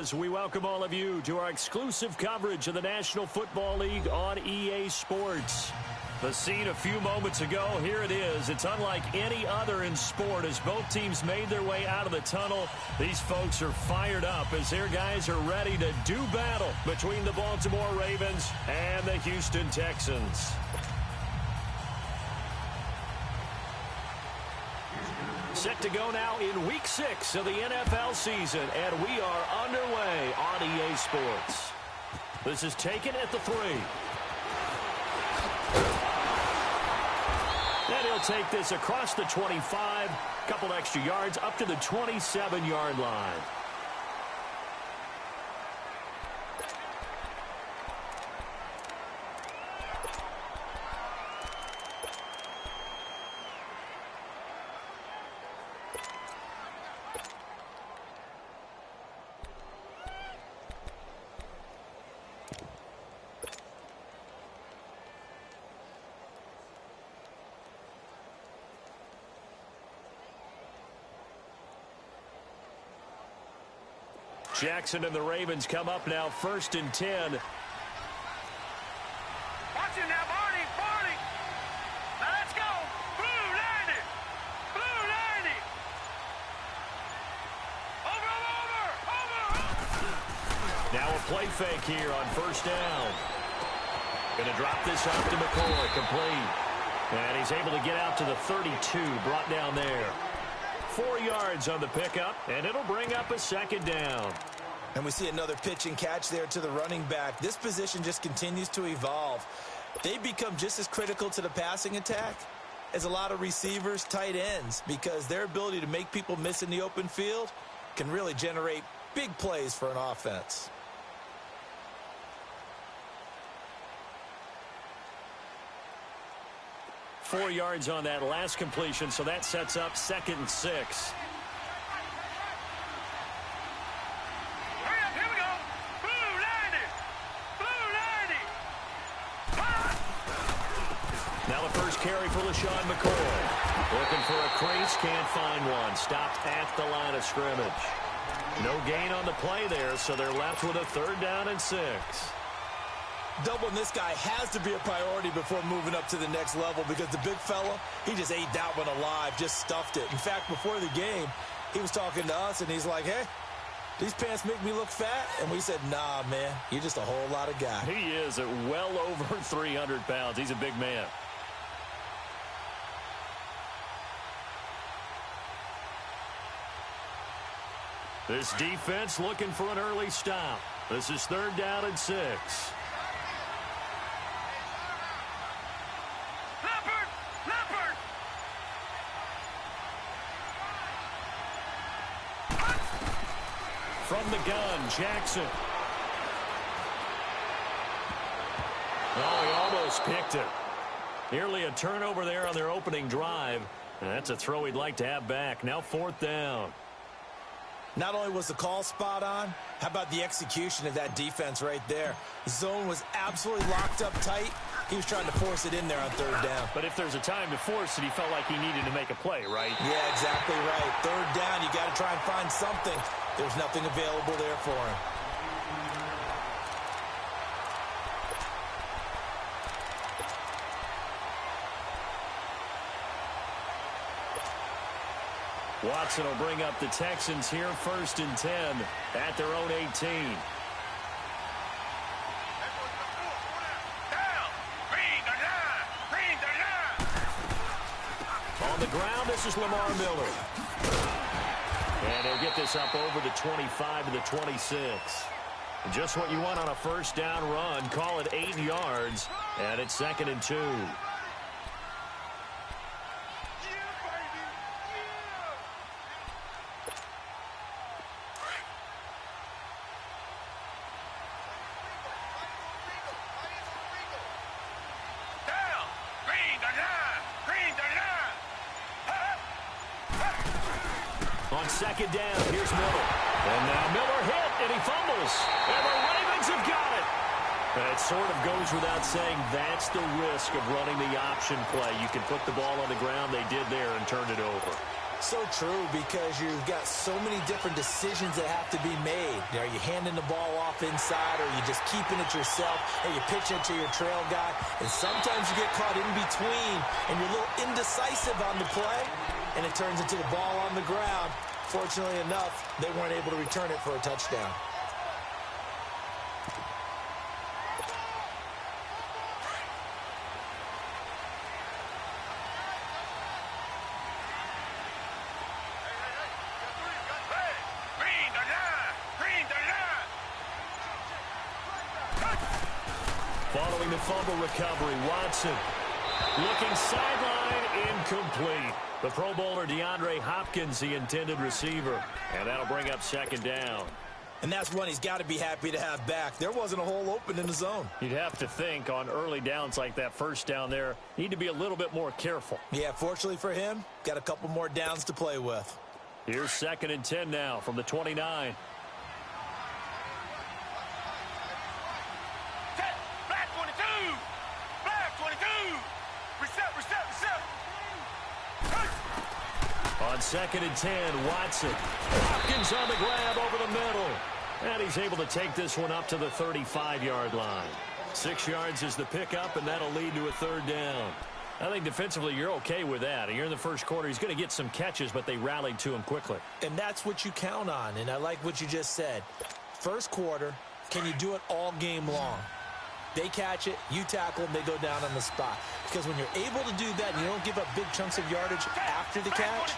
is. We welcome all of you to our exclusive coverage of the National Football League on EA Sports. The scene a few moments ago, here it is. It's unlike any other in sport as both teams made their way out of the tunnel. These folks are fired up as their guys are ready to do battle between the Baltimore Ravens and the Houston Texans. Set to go now in Week 6 of the NFL season, and we are underway on EA Sports. This is taken at the 3. And he'll take this across the 25, couple extra yards up to the 27-yard line. Jackson and the Ravens come up now, 1st and 10. Watch it now, Barney. Now let's go. Blue 90. Blue 90. Over. Now a play fake here on 1st down. Going to drop this off to McCoy, complete. And he's able to get out to the 32, brought down there. 4 yards on the pickup, and it'll bring up a 2nd down. And we see another pitch and catch there to the running back. This position just continues to evolve. They become just as critical to the passing attack as a lot of receivers, tight ends, because their ability to make people miss in the open field can really generate big plays for an offense. Four yards on that last completion, so that sets up 2nd and 6. Hurry up, here we go. Blue 90. Now the first carry for LaShawn McCoy. Looking for a crease, can't find one. Stopped at the line of scrimmage. No gain on the play there, so they're left with a 3rd down and 6. Doubling this guy has to be a priority before moving up to the next level because the big fella, he just ate that one alive, just stuffed it. In fact, before the game, he was talking to us, and he's like, hey, these pants make me look fat? And we said, nah, man, you're just a whole lot of guy. He is at well over 300 pounds. He's a big man. This defense looking for an early stop. This is 3rd down and 6. From the gun, Jackson. Oh, he almost picked it. Nearly a turnover there on their opening drive. And that's a throw he'd like to have back. Now 4th down. Not only was the call spot on, how about the execution of that defense right there? The zone was absolutely locked up tight. He was trying to force it in there on 3rd down. But if there's a time to force it, he felt like he needed to make a play, right? Yeah, exactly right. 3rd down, you got to try and find something. There's nothing available there for him. Watson will bring up the Texans here, 1st and 10 at their own 18. On the ground, this is Lamar Miller. And he'll get this up over the 25 to the 26. And just what you want on a 1st down run. Call it 8 yards, and it's 2nd and 2. On 2nd down, here's Miller. And now Miller hit, and he fumbles. And the Ravens have got it. And it sort of goes without saying that's the risk of running the option play. You can put the ball on the ground. They did there and turned it over. So true, because you've got so many different decisions that have to be made. Are you handing the ball off inside, or are you just keeping it yourself? Are you pitching it to your trail guy? And sometimes you get caught in between, and you're a little indecisive on the play, and it turns into the ball on the ground. Fortunately enough, they weren't able to return it for a touchdown. Following the fumble recovery, Watson looking sideline, incomplete. The Pro Bowler DeAndre Hopkins, the intended receiver. And that'll bring up second down. And that's one he's got to be happy to have back. There wasn't a hole open in the zone. You'd have to think on early downs like that first down there, need to be a little bit more careful. Yeah, fortunately for him, got a couple more downs to play with. Here's 2nd and 10 now from the 29. On 2nd and 10, Watson. Hopkins on the grab over the middle. And he's able to take this one up to the 35-yard line. 6 yards is the pickup, and that'll lead to a 3rd down. I think defensively you're okay with that. You're in the first quarter. He's going to get some catches, but they rallied to him quickly. And that's what you count on, and I like what you just said. First quarter, can you do it all game long? They catch it, you tackle them, they go down on the spot. Because when you're able to do that and you don't give up big chunks of yardage after the catch,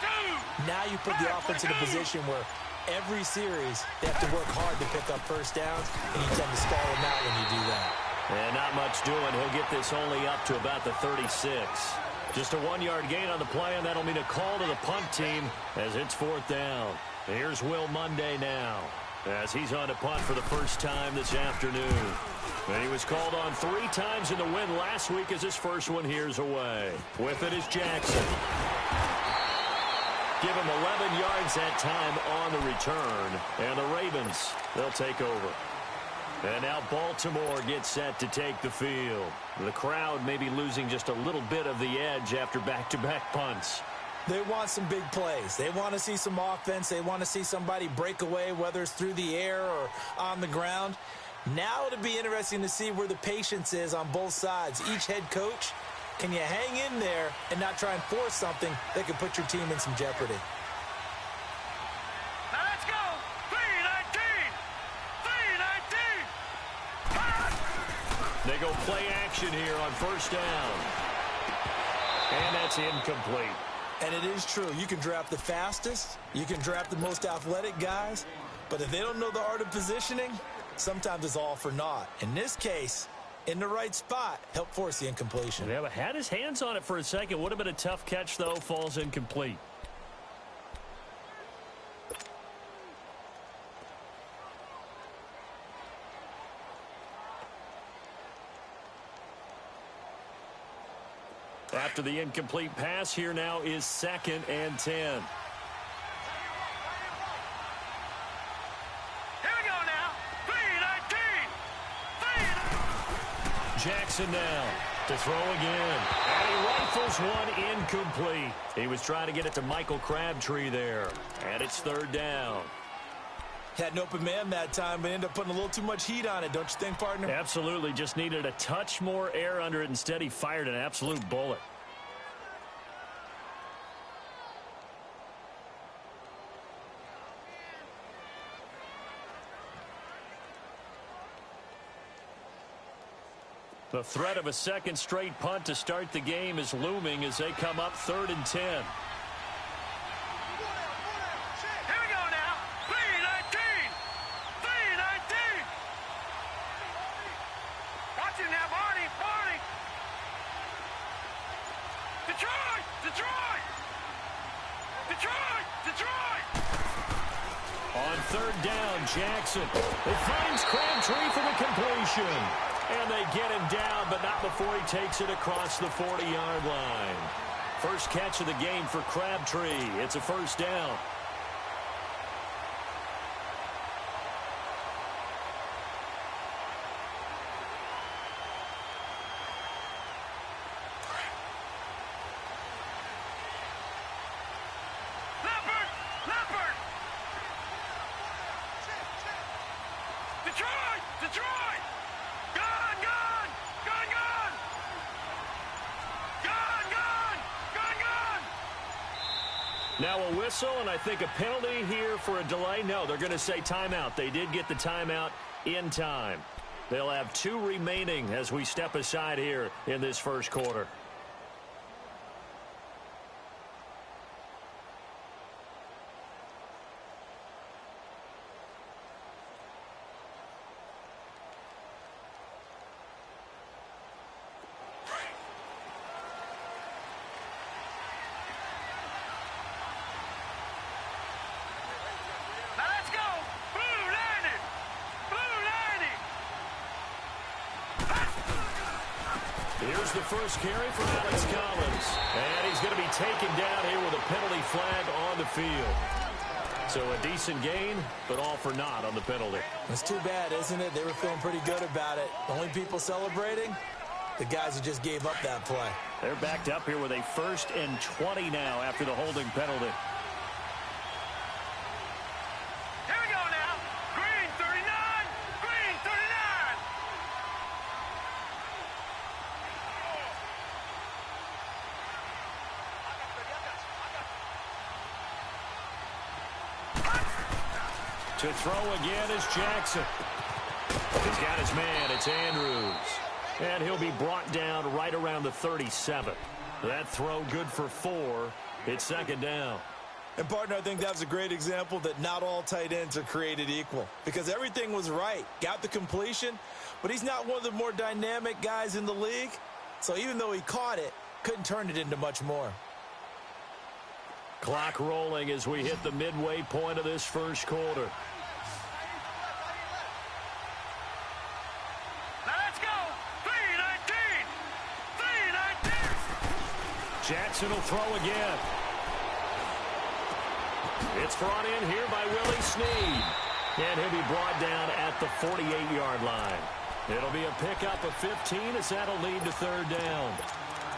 now you put the offense in a position where every series they have to work hard to pick up first downs, and you tend to stall them out when you do that. And not much doing. He'll get this only up to about the 36. Just a 1-yard gain on the play, and that'll mean a call to the punt team as it's 4th down. Here's Will Munday now, as he's on to punt for the first time this afternoon. And he was called on 3 times in the win last week as his first one here's away. With it is Jackson. Give him 11 yards that time on the return. And the Ravens, they'll take over. And now Baltimore gets set to take the field. The crowd may be losing just a little bit of the edge after back-to-back punts. They want some big plays. They want to see some offense. They want to see somebody break away, whether it's through the air or on the ground. Now it'll be interesting to see where the patience is on both sides. Each head coach, can you hang in there and not try and force something that could put your team in some jeopardy? Now let's go. 3-19. 3-19. They go play action here on first down. And that's incomplete. And it is true. You can draft the fastest. You can draft the most athletic guys. But if they don't know the art of positioning, sometimes it's all for naught. In this case, in the right spot, help force the incompletion. Yeah, but had his hands on it for a second. Would have been a tough catch, though. Falls incomplete. After the incomplete pass, here now is 2nd and 10. Here we go now. 3-19. Jackson now to throw again. And he rifles one incomplete. He was trying to get it to Michael Crabtree there. And it's 3rd down. Had an open man that time, but ended up putting a little too much heat on it, don't you think, partner? Absolutely. Just needed a touch more air under it. Instead, he fired an absolute bullet. The threat of a second straight punt to start the game is looming as they come up 3rd and 10. On 3rd down, Jackson. It finds Crabtree for the completion. And they get him down, but not before he takes it across the 40-yard line. First catch of the game for Crabtree. It's a 1st down. Detroit! Detroit! Gone, gone! Gone, gone! Gone, gone! Gone, gone! Now a whistle, and I think a penalty here for a delay. No, they're going to say timeout. They did get the timeout in time. They'll have 2 remaining as we step aside here in this first quarter. Here's the first carry from Alex Collins. And he's going to be taken down here with a penalty flag on the field. So a decent gain, but all for naught on the penalty. It's too bad, isn't it? They were feeling pretty good about it. The only people celebrating, the guys who just gave up that play. They're backed up here with a 1st and 20 now after the holding penalty. Here we go now. Green 39. Green 39. To throw again is Jackson. He's got his man. It's Andrews. And he'll be brought down right around the 37. That throw good for 4. It's 2nd down. And, partner, I think that was a great example that not all tight ends are created equal. Because everything was right. Got the completion, but he's not one of the more dynamic guys in the league. So even though he caught it, couldn't turn it into much more. Clock rolling as we hit the midway point of this first quarter. Let's go. 3:19. 3:19. Jackson will throw again. It's brought in here by Willie Snead. And he'll be brought down at the 48-yard line. It'll be a pickup of 15 as that'll lead to 3rd down.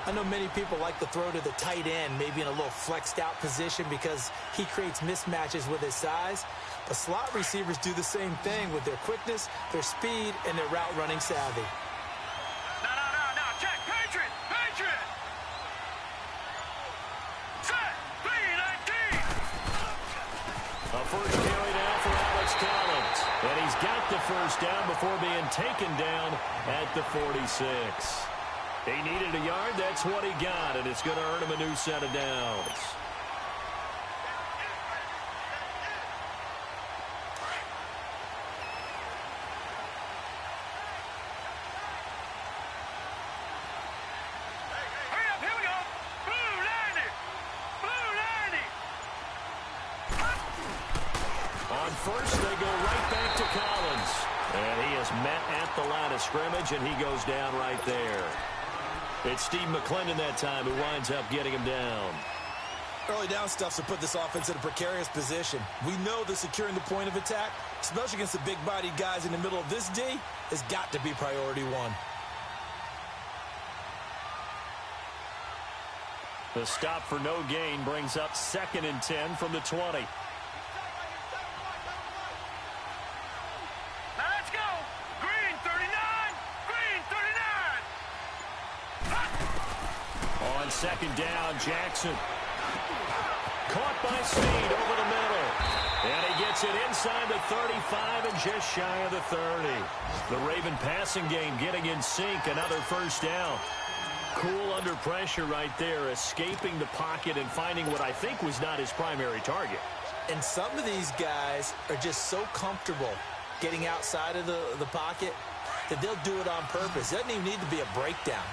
I know many people like to throw to the tight end, maybe in a little flexed out position because he creates mismatches with his size. But slot receivers do the same thing with their quickness, their speed, and their route running savvy. No. Check. Patriot. Patriot. Set. 3:19. A first carry down for Alex Collins. And he's got the first down before being taken down at the 46. He needed a yard. That's what he got, and it's going to earn him a new set of downs. Hurry up. Here we go. Blue 90. Blue 90. On first, they go right back to Collins. And he is met at the line of scrimmage, and he goes down right there. It's Steve McClendon that time who winds up getting him down. Early down stuffs to put this offense in a precarious position. We know that securing the point of attack, especially against the big-bodied guys in the middle of this D, has got to be priority 1. The stop for no gain brings up 2nd and 10 from the 20. Let's go. Green 39. Green 39. On 2nd down, Jackson. Caught by Snead over the middle. And he gets it inside the 35 and just shy of the 30. The Raven passing game getting in sync. Another first down. Cool under pressure right there, escaping the pocket and finding what I think was not his primary target. And some of these guys are just so comfortable getting outside of the pocket that they'll do it on purpose. It doesn't even need to be a breakdown.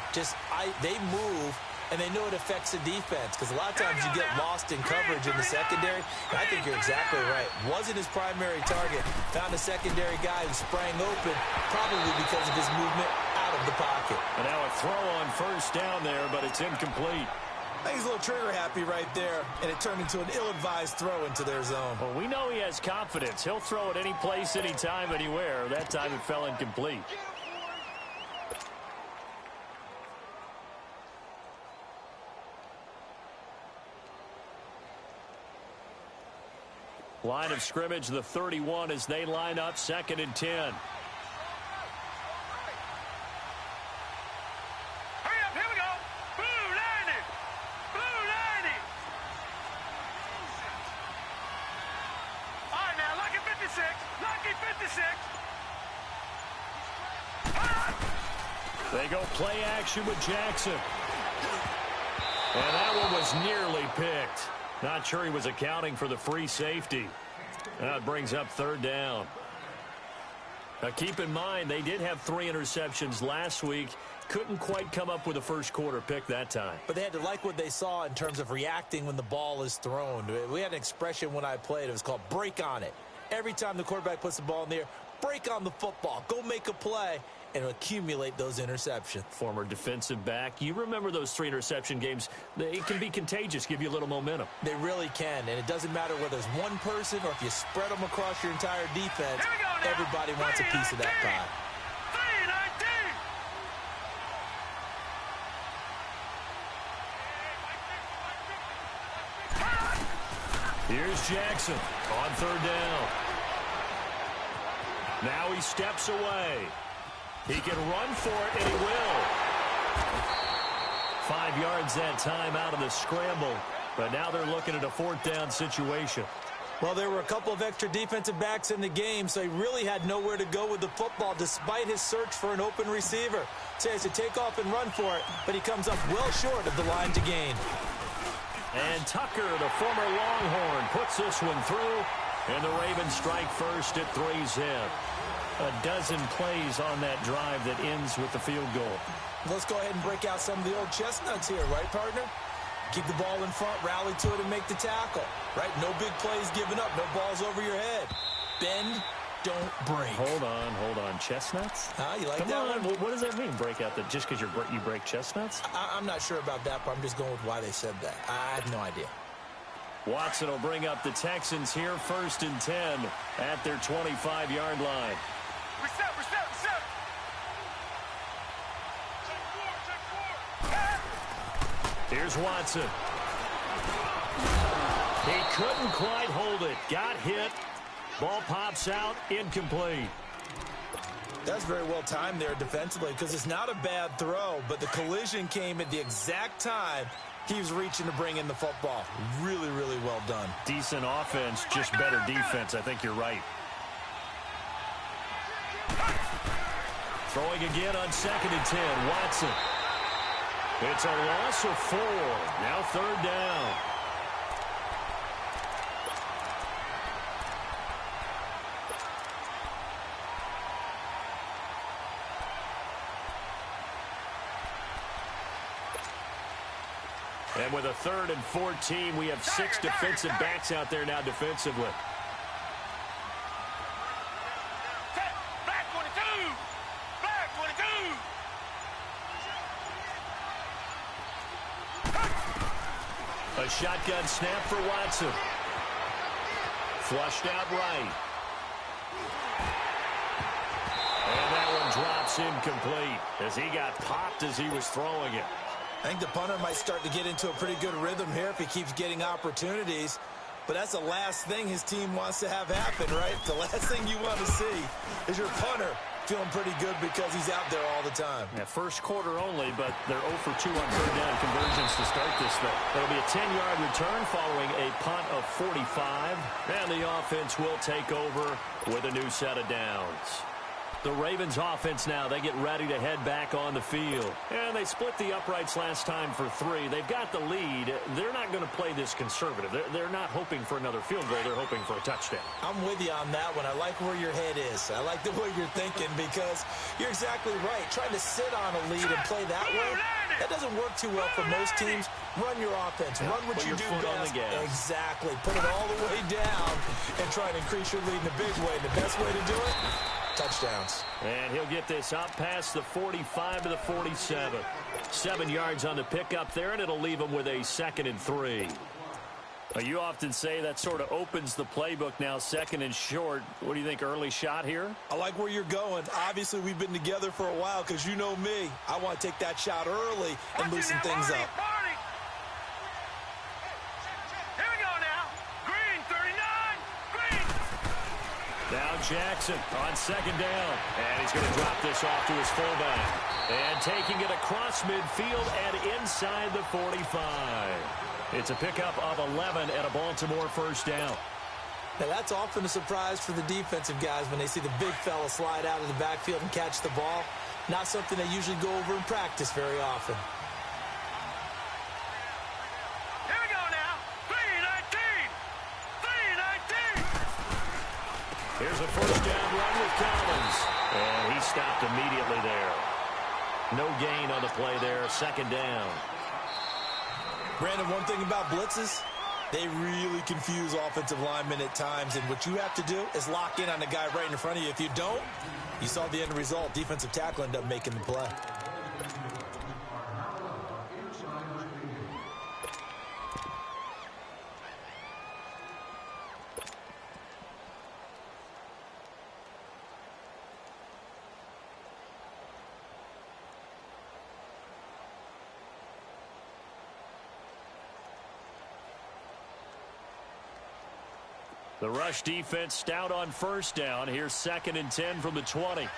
They move, and they know it affects the defense because a lot of times you get lost in coverage in the secondary. And I think you're exactly right. Wasn't his primary target. Found a secondary guy who sprang open, probably because of his movement out of the pocket. And now a throw on first down there, but it's incomplete. I think he's a little trigger happy right there, and it turned into an ill-advised throw into their zone. Well, we know he has confidence. He'll throw it any place, anytime, anywhere. That time it fell incomplete. Line of scrimmage, the 31 as they line up 2nd and 10. Hurry up, here we go. Blue 90. Blue 90. All right, now, lucky 56. Lucky 56. They go play action with Jackson. And that one was nearly picked. Not sure he was accounting for the free safety. That brings up 3rd down. Now keep in mind, they did have 3 interceptions last week. Couldn't quite come up with a first quarter pick that time. But they had to like what they saw in terms of reacting when the ball is thrown. We had an expression when I played. It was called break on it. Every time the quarterback puts the ball in the air, break on the football. Go make a play and accumulate those interceptions. Former defensive back. You remember those 3 interception games. It can be contagious, give you a little momentum. They really can, and it doesn't matter whether it's one person or if you spread them across your entire defense. Everybody wants a piece of that pie. 319. Here's Jackson on 3rd down. Now he steps away. He can run for it, and he will. 5 yards that time out of the scramble. But now they're looking at a 4th down situation. Well, there were a couple of extra defensive backs in the game, so he really had nowhere to go with the football despite his search for an open receiver. So he has to take off and run for it, but he comes up well short of the line to gain. And Tucker, the former Longhorn, puts this one through. And the Ravens strike first at 3-zip. A dozen plays on that drive that ends with the field goal. Let's go ahead and break out some of the old chestnuts here, right, partner? Keep the ball in front, rally to it, and make the tackle, right? No big plays given up, no balls over your head. Bend, don't break. Hold on. Chestnuts? You like Come that on. one? What does that mean, break out? That just because you break chestnuts? I'm not sure about that, but I'm just going with why they said that. I have no idea. Watson will bring up the Texans here 1st and 10 at their 25-yard line. Reset. Here's Watson. He couldn't quite hold it. Got hit. Ball pops out. Incomplete. That's very well timed there defensively because it's not a bad throw, but the collision came at the exact time he was reaching to bring in the football. Really, really well done. Decent offense, just better defense. I think you're right. Throwing again on 2nd and 10. Watson. It's a loss of 4. Now 3rd down. And with a 3rd and 14, we have 6 defensive backs out there now defensively. Back 22. Back 22. A shotgun snap for Watson. Flushed out right. And that one drops incomplete as he got popped as he was throwing it. I think the punter might start to get into a pretty good rhythm here if he keeps getting opportunities. But that's the last thing his team wants to have happen, right? The last thing you want to see is your punter feeling pretty good because he's out there all the time. Yeah, first quarter only, but they're 0 for 2 on 3rd down conversions to start this thing. It'll be a 10-yard return following a punt of 45. And the offense will take over with a new set of downs. The Ravens offense now, they get ready to head back on the field. And they split the uprights last time for 3. They've got the lead. They're not going to play this conservative. They're not hoping for another field goal. They're hoping for a touchdown. I'm with you on that one. I like where your head is. I like the way you're thinking because you're exactly right. Trying to sit on a lead and play that way, that doesn't work too well for most teams. Run your offense. Run what you do best. Exactly. Put it all the way down and try and increase your lead in a big way. And the best way to do it, touchdowns. And he'll get this up past the 45 to the 47. 7 yards on the pickup there, and it'll leave him with a 2nd and 3. You often say that sort of opens the playbook now, 2nd and short. What do you think, early shot here? I like where you're going. Obviously, we've been together for a while because you know me. I want to take that shot early and loosen things up. Here we go now. Green 39. Green. Jackson on second down. And he's going to drop this off to his fullback. And taking it across midfield and inside the 45. It's a pickup of 11 and a Baltimore first down. Now, that's often a surprise for the defensive guys when they see the big fella slide out of the backfield and catch the ball. Not something they usually go over in practice very often. Here we go now. 3-19. 3-19. Here's a first down run with Collins. And he stopped immediately there. No gain on the play there. Second down. Brandon, one thing about blitzes, they really confuse offensive linemen at times, and what you have to do is lock in on the guy right in front of you. If you don't, you saw the end result. Defensive tackle ended up making the play. The rush defense stout on first down. Here's 2nd and 10 from the 20. All right,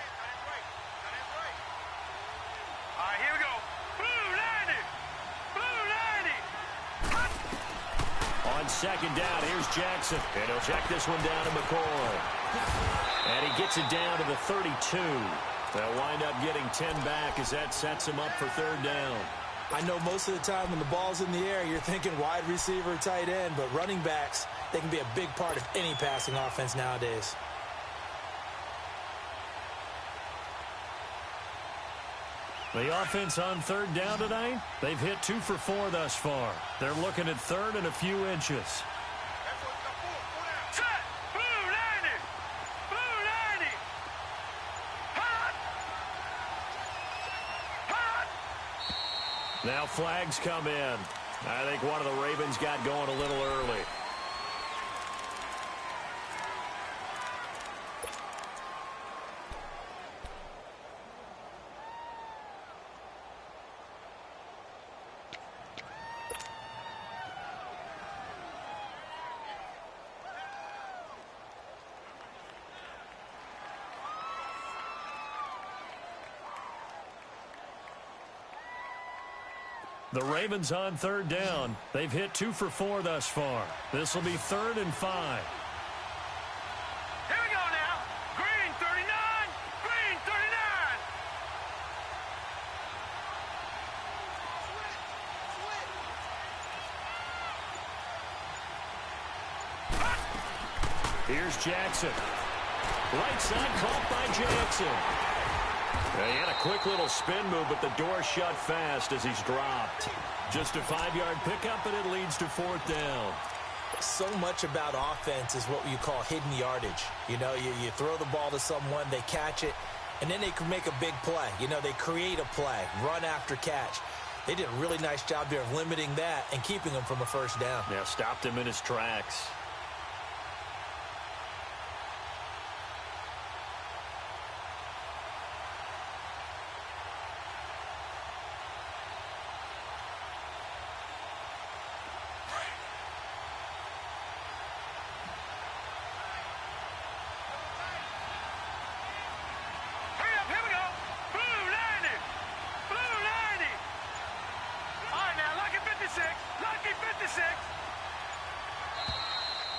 here we go. Blue 90. Blue 90. On second down, here's Jackson. And he'll check this one down to McCoy. And he gets it down to the 32. They'll wind up getting 10 back as that sets him up for third down. I know most of the time when the ball's in the air, you're thinking wide receiver, tight end, but running backs, they can be a big part of any passing offense nowadays. The offense on third down tonight, they've hit 2 for 4 thus far. They're looking at third and a few inches. Set. Blue 90. Blue 90. Hot. Hot. Now flags come in. I think one of the Ravens got going a little early. The Ravens on third down. They've hit 2 for 4 thus far. This will be 3rd and 5. Here we go now. Green 39. Green 39. Here's Jackson. Right side caught by Jackson. He had a quick little spin move, but the door shut fast as he's dropped. Just a 5-yard pickup, and it leads to 4th down. So much about offense is what you call hidden yardage. You know, you throw the ball to someone, they catch it, and then they can make a big play. You know, they create a play, run after catch. They did a really nice job there of limiting that and keeping him from a first down. Yeah, stopped him in his tracks.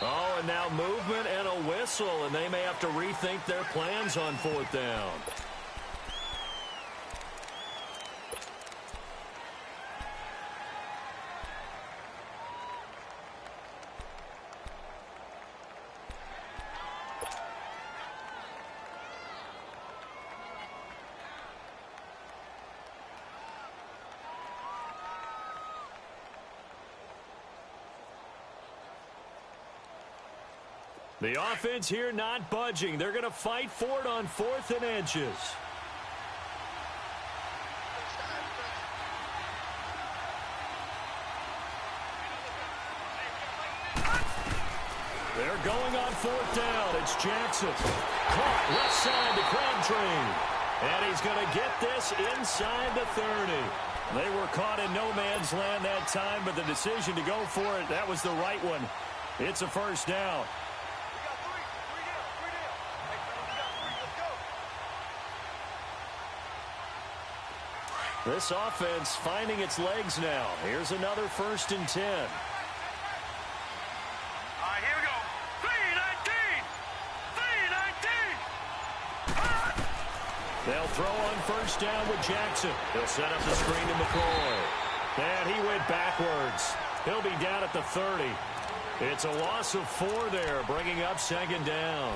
Oh, and now movement and a whistle, and they may have to rethink their plans on 4th down. The offense here not budging. They're going to fight for it on 4th and inches. They're going on 4th down. It's Jackson. Caught left side to Crabtree. And he's going to get this inside the 30. They were caught in no man's land that time, but the decision to go for it, that was the right one. It's a first down. This offense finding its legs now. Here's another 1st and 10. All right, here we go. 3-19. 3-19. They'll throw on 1st down with Jackson. He'll set up the screen to McCoy. And he went backwards. He'll be down at the 30. It's a loss of 4 there, bringing up 2nd down.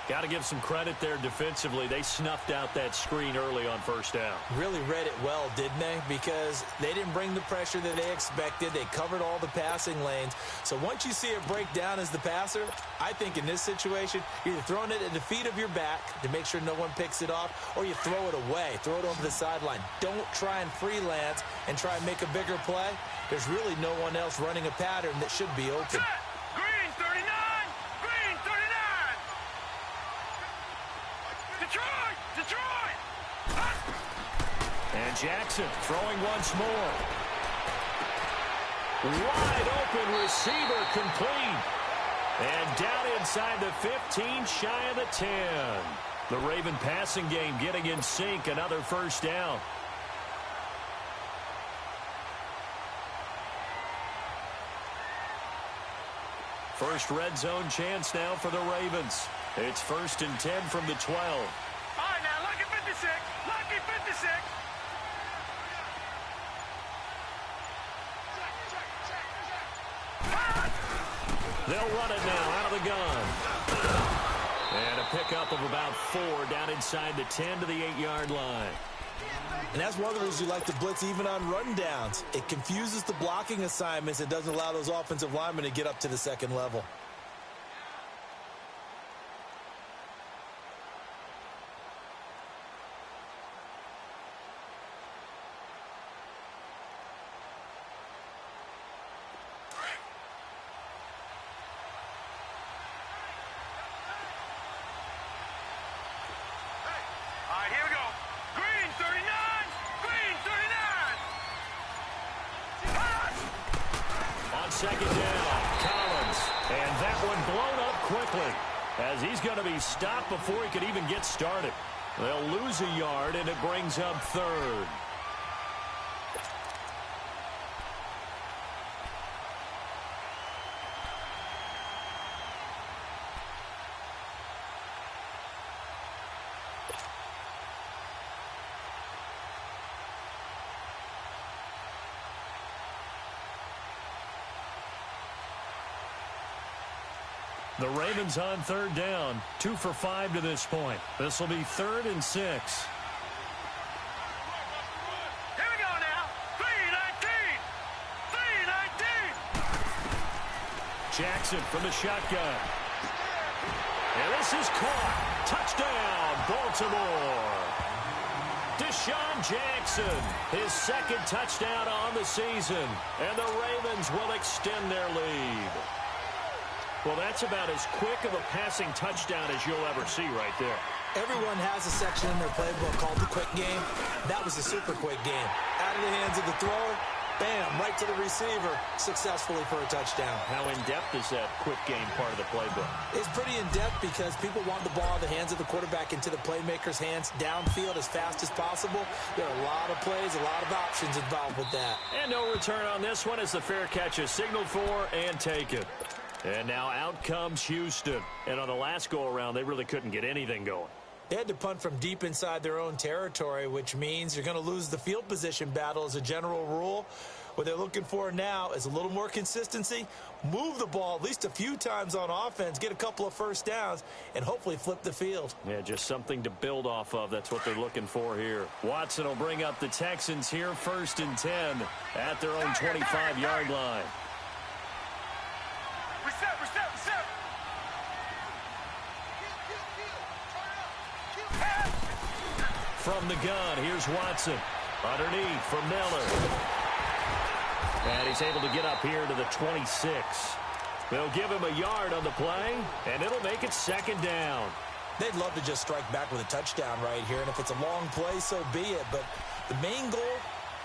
Got to give some credit there defensively. They snuffed out that screen early on 1st down. Really read it well, didn't they? Because they didn't bring the pressure that they expected. They covered all the passing lanes. So once you see it break down as the passer, I think in this situation, you're either throwing it at the feet of your back to make sure no one picks it off, or you throw it away. Throw it over the sideline. Don't try and freelance and try and make a bigger play. There's really no one else running a pattern that should be open. Green 39. Green 39. Detroit. Detroit. And Jackson throwing once more. Wide open receiver complete. And down inside the 15, shy of the 10. The Raven passing game getting in sync. Another 1st down. First red zone chance now for the Ravens. It's 1st and 10 from the 12. All right, now, lucky 56. Lucky 56. They'll run it now out of the gun. And a pickup of about 4 down inside the 10 to the 8-yard line. And that's one of the reasons you like to blitz even on rundowns. It confuses the blocking assignments. It doesn't allow those offensive linemen to get up to the 2nd level. All right, here we go. Green 39. Green 39. On 2nd down, Collins. And that one blown up quickly as he's going to be stopped before he could even get started. They'll lose a yard, and it brings up 3rd. The Ravens on 3rd down, 2 for 5 to this point. This will be 3rd and 6. Here we go now. 3-19. 3-19. Jackson from the shotgun. And this is caught. Touchdown, Baltimore. Deshaun Jackson, his 2nd touchdown on the season. And the Ravens will extend their lead. Well, that's about as quick of a passing touchdown as you'll ever see right there. Everyone has a section in their playbook called the quick game. That was a super quick game. Out of the hands of the thrower, bam, right to the receiver, successfully for a touchdown. How in-depth is that quick game part of the playbook? It's pretty in-depth because people want the ball out of the hands of the quarterback into the playmaker's hands downfield as fast as possible. There are a lot of plays, a lot of options involved with that. And no return on this one as the fair catch is signaled for and taken. And now out comes Houston. And on the last go-around, they really couldn't get anything going. They had to punt from deep inside their own territory, which means you're going to lose the field position battle as a general rule. What they're looking for now is a little more consistency, move the ball at least a few times on offense, get a couple of 1st downs, and hopefully flip the field. Yeah, just something to build off of. That's what they're looking for here. Watson will bring up the Texans here, 1st and 10 at their own 25-yard line. Reset. From the gun, here's Watson. Underneath from Miller. And he's able to get up here to the 26. They'll give him a yard on the play, and it'll make it 2nd down. They'd love to just strike back with a touchdown right here, and if it's a long play, so be it. But the main goal,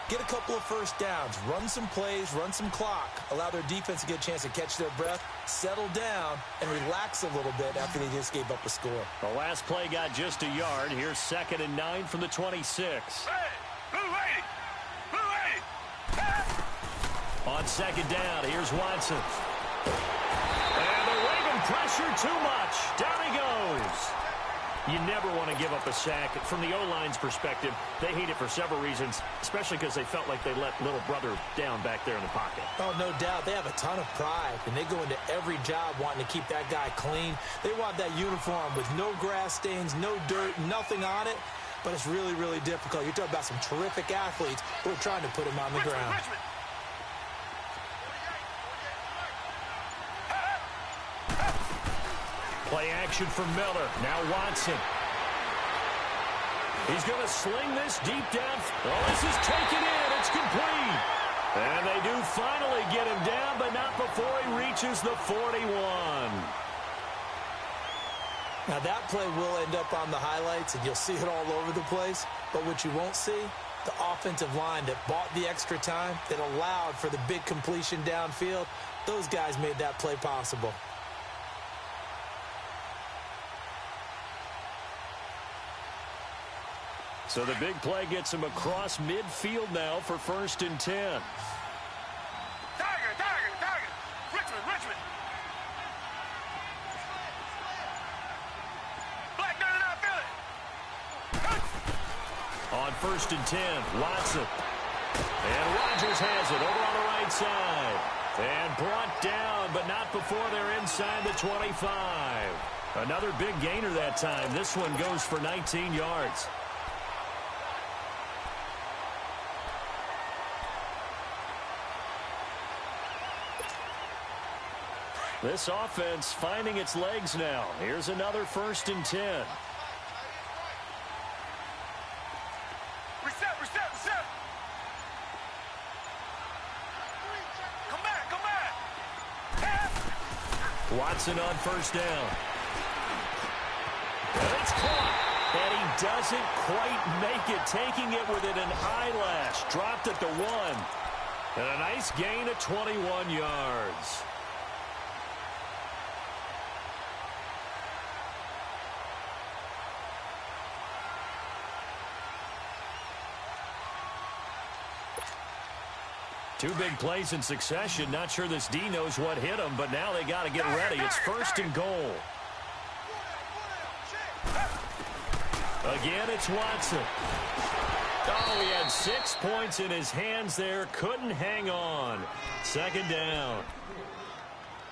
get a couple of 1st downs, run some plays, run some clock, allow their defense to get a chance to catch their breath, settle down, and relax a little bit after they just gave up a score. The last play got just a yard. Here's 2nd and 9 from the 26. Hey, blue 80. On second down, here's Watson. And the Raven pressure too much. Down he goes. You never want to give up a sack. From the O-line's perspective, they hate it for several reasons, especially because they felt like they let little brother down back there in the pocket. Oh, no doubt. They have a ton of pride, and they go into every job wanting to keep that guy clean. They want that uniform with no grass stains, no dirt, nothing on it. But it's really, really difficult. You're talking about some terrific athletes who are trying to put him on the ground. Play action for Miller. Now Watson. He's going to sling this deep down. Oh, this is taken in. It's complete. And they do finally get him down, but not before he reaches the 41. Now, that play will end up on the highlights, and you'll see it all over the place. But what you won't see, the offensive line that bought the extra time, that allowed for the big completion downfield, those guys made that play possible. So the big play gets him across midfield now for 1st and 10. Target. Richmond. Black, no, feel it. On 1st and 10, Watson. And Rodgers has it over on the right side. And brought down, but not before they're inside the 25. Another big gainer that time. This one goes for 19 yards. This offense finding its legs now. Here's another 1st and 10. Reset. Come back. Watson on 1st down. And it's caught. And he doesn't quite make it, taking it within an eyelash. Dropped at the 1. And a nice gain of 21 yards. Two big plays in succession. Not sure this D knows what hit him, but now they got to get ready. It's 1st and goal. Again, it's Watson. Oh, he had 6 points in his hands there. Couldn't hang on. 2nd down.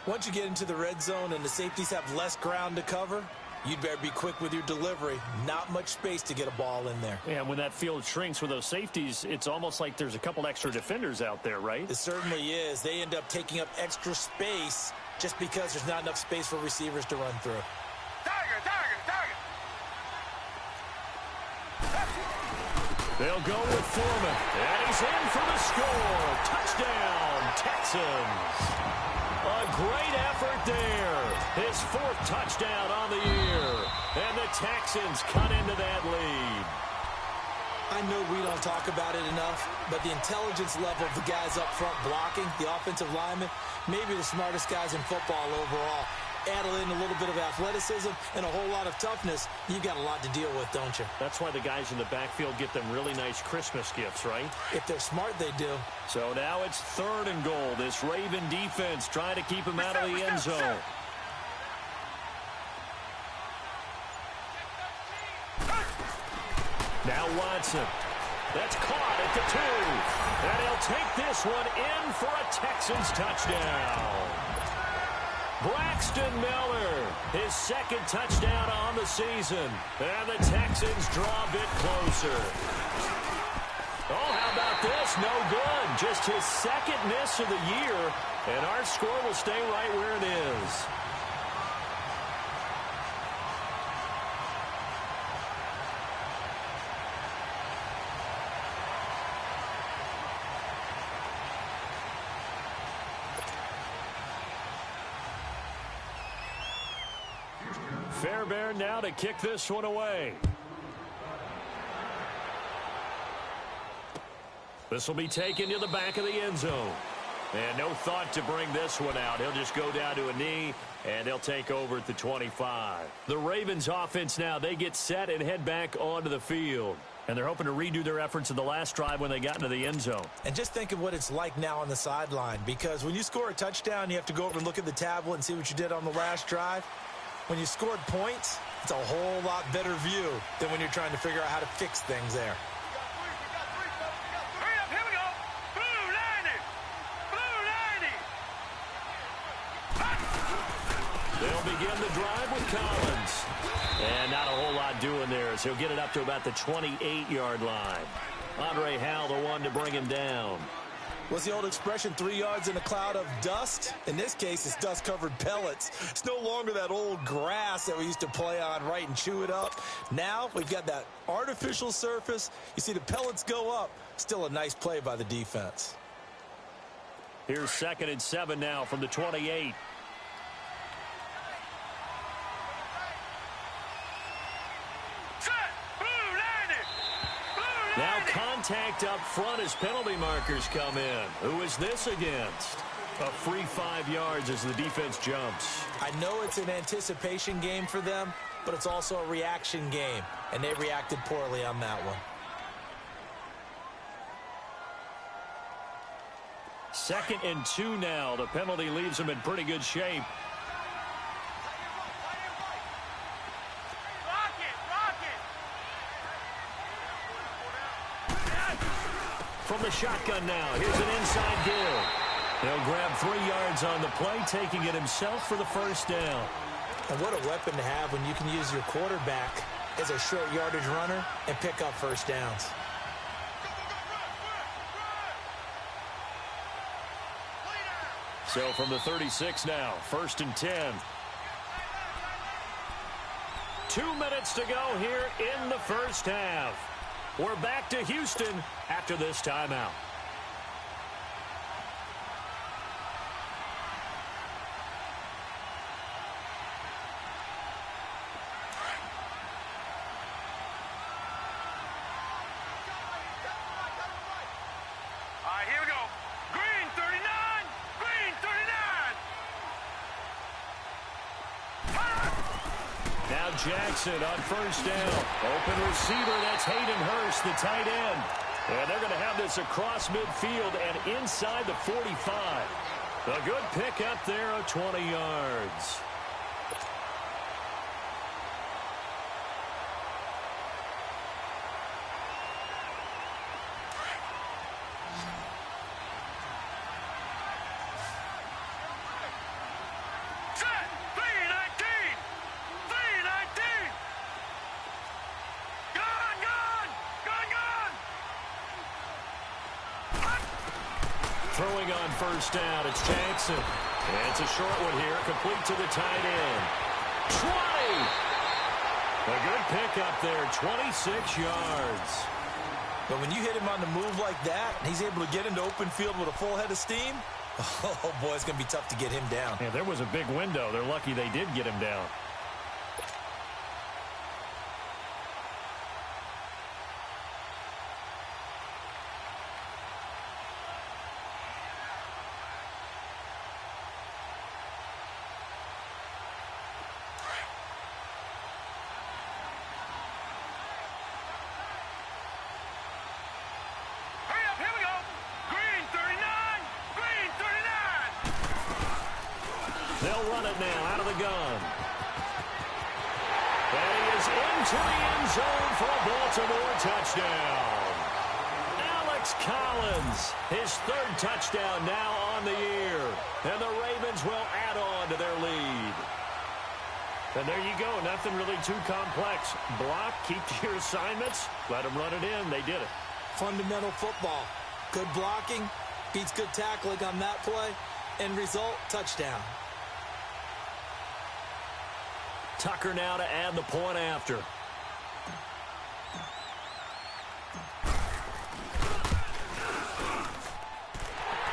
Once you get into the red zone and the safeties have less ground to cover, you'd better be quick with your delivery. Not much space to get a ball in there. Yeah, when that field shrinks with those safeties, it's almost like there's a couple extra defenders out there, right? It certainly is. They end up taking up extra space just because there's not enough space for receivers to run through. Target. They'll go with Foreman. And he's in for the score. Touchdown, Texans. A great effort there. His 4th touchdown on the year. And the Texans cut into that lead. I know we don't talk about it enough, but the intelligence level of the guys up front blocking, the offensive linemen, maybe the smartest guys in football overall. Add in a little bit of athleticism and a whole lot of toughness, you've got a lot to deal with, don't you? That's why the guys in the backfield get them really nice Christmas gifts, right? If they're smart, they do. So now it's 3rd and goal. This Raven defense trying to keep him out of the end zone. Now Watson. That's caught at the 2. And he'll take this one in for a Texans touchdown. Braxton Miller, his 2nd touchdown on the season. And the Texans draw a bit closer. Oh, how about this? No good. Just his 2nd miss of the year. And our score will stay right where it is. Fairbairn now to kick this one away. This will be taken to the back of the end zone. And no thought to bring this one out. He'll just go down to a knee, and they'll take over at the 25. The Ravens offense now, they get set and head back onto the field. And they're hoping to redo their efforts in the last drive when they got into the end zone. And just think of what it's like now on the sideline, because when you score a touchdown, you have to go over and look at the tablet and see what you did on the last drive. When you scored points, it's a whole lot better view than when you're trying to figure out how to fix things there. Hurry up, here we go. Blue 90. Blue 90. They'll begin the drive with Collins. And not a whole lot doing there as he'll get it up to about the 28-yard line. Andre Howell, the one to bring him down. What's the old expression, 3 yards in a cloud of dust? In this case, it's dust-covered pellets. It's no longer that old grass that we used to play on, right, and chew it up. Now we've got that artificial surface. You see the pellets go up. Still a nice play by the defense. Here's 2nd and 7 now from the 28. Now contact up front as penalty markers come in. Who is this against? A free 5 yards as the defense jumps. I know it's an anticipation game for them, but it's also a reaction game, and they reacted poorly on that one. 2nd and 2 now. The penalty leaves them in pretty good shape. From the shotgun now, here's an inside give. He'll grab 3 yards on the play, taking it himself for the first down. And what a weapon to have when you can use your quarterback as a short yardage runner and pick up first downs. So from the 36 now, 1st and 10. 2 minutes to go here in the first half. We're back to Houston after this timeout. All right, here we go. Green 39. Green 39. Now Jackson on first down. Open receiver, that's Hayden Hurst, the tight end. And they're going to have this across midfield and inside the 45. A good pickup there of 20 yards. Throwing on first down, it's Jackson. And it's a short one here, complete to the tight end. 20! A good pickup there, 26 yards. But when you hit him on the move like that, and he's able to get into open field with a full head of steam, oh boy, it's going to be tough to get him down. Yeah, there was a big window. They're lucky they did get him down. They'll run it now out of the gun. And he is into the end zone for a Baltimore touchdown. Alex Collins, his 3rd touchdown now on the year. And the Ravens will add on to their lead. And there you go, nothing really too complex. Block, keep to your assignments, let them run it in. They did it. Fundamental football. Good blocking, beats good tackling on that play. End result, touchdown. Tucker now to add the point after.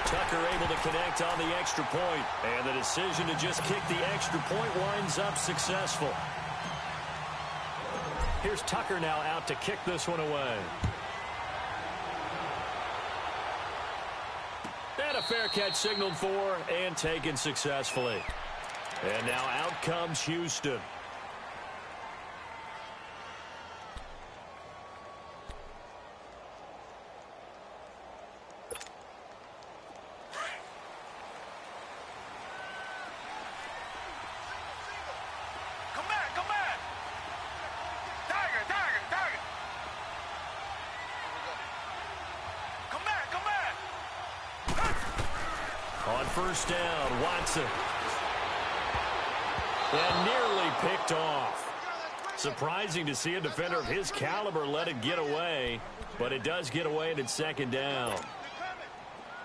Tucker able to connect on the extra point. And the decision to just kick the extra point winds up successful. Here's Tucker now out to kick this one away. And a fair catch signaled for and taken successfully. And now out comes Houston. first down. Watson. And nearly picked off. Surprising to see a defender of his caliber let it get away, but it does get away and it's second down.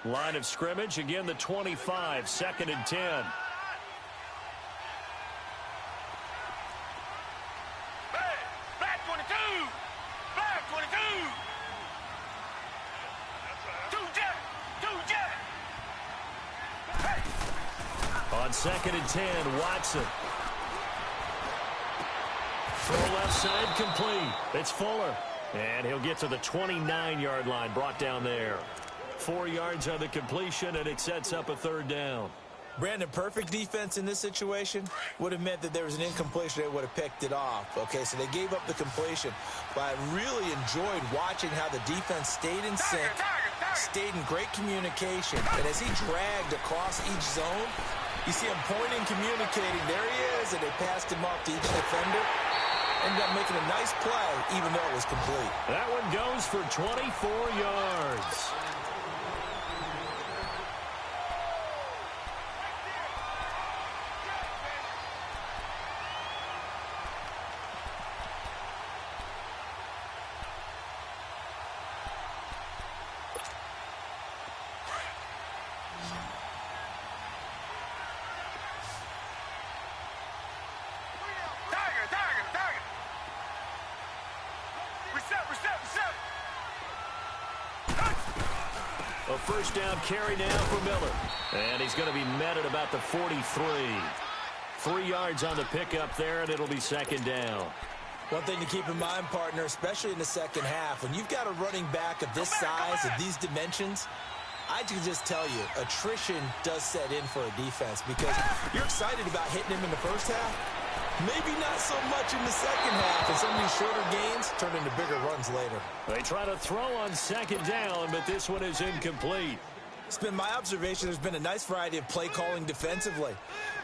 Line of scrimmage, again the 25, 2nd and 10. Flag 22! Flag 22! Two jet! Hey! On 2nd and 10, Watson. Throw left side complete. It's Fuller. And he'll get to the 29-yard line, brought down there. 4 yards on the completion, and it sets up a third down. Brandon, perfect defense in this situation would have meant that there was an incompletion. They would have picked it off. Okay, so they gave up the completion. But I really enjoyed watching how the defense stayed in sync, stayed in great communication. And as he dragged across each zone, you see him pointing, communicating. There he is, and they passed him off to each defender. Ended up making a nice play, even though it was complete. That one goes for 24 yards. A first down carry now for Miller. And he's going to be met at about the 43. 3 yards on the pickup there, and it'll be second down. One thing to keep in mind, partner, especially in the second half, when you've got a running back of this size, of these dimensions, I can just tell you, attrition does set in for a defense because you're excited about hitting him in the first half. Maybe not so much in the second half, and some of these shorter gains turn into bigger runs later. They try to throw on second down, but this one is incomplete. It's been my observation there's been a nice variety of play calling defensively.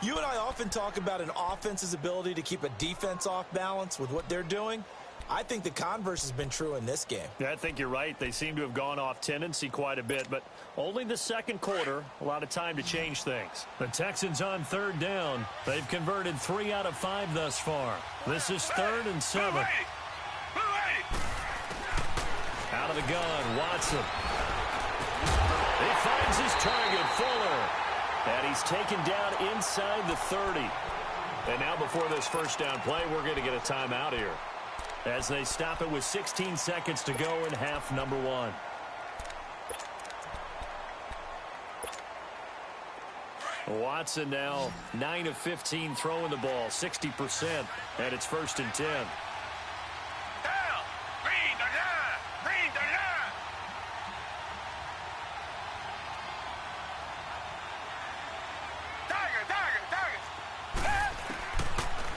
You and I often talk about an offense's ability to keep a defense off balance with what they're doing. I think the converse has been true in this game. Yeah, I think you're right. They seem to have gone off tendency quite a bit, but only the second quarter, a lot of time to change things. The Texans on third down. They've converted 3 out of 5 thus far. This is 3rd and 7. Out of the gun, Watson. He finds his target, Fuller. And he's taken down inside the 30. And now before this first down play, we're going to get a timeout here, as they stop it with 16 seconds to go in half number 1. Watson now 9 of 15 throwing the ball, 60%, and it's 1st and 10.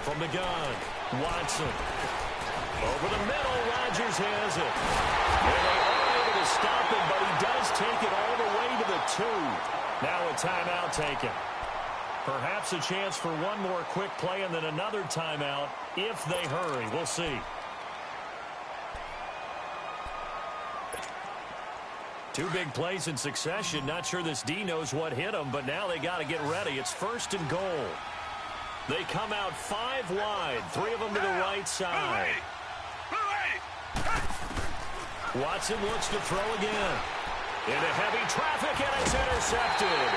From the gun, Watson. Over the middle, Rodgers has it. And they are able to stop him, but he does take it all the way to the 2. Now a timeout taken. Perhaps a chance for one more quick play and then another timeout if they hurry. We'll see. Two big plays in succession. Not sure this D knows what hit him, but now they got to get ready. It's 1st and goal. They come out 5 wide, 3 of them to the right side. Watson looks to throw again. Into heavy traffic, and it's intercepted.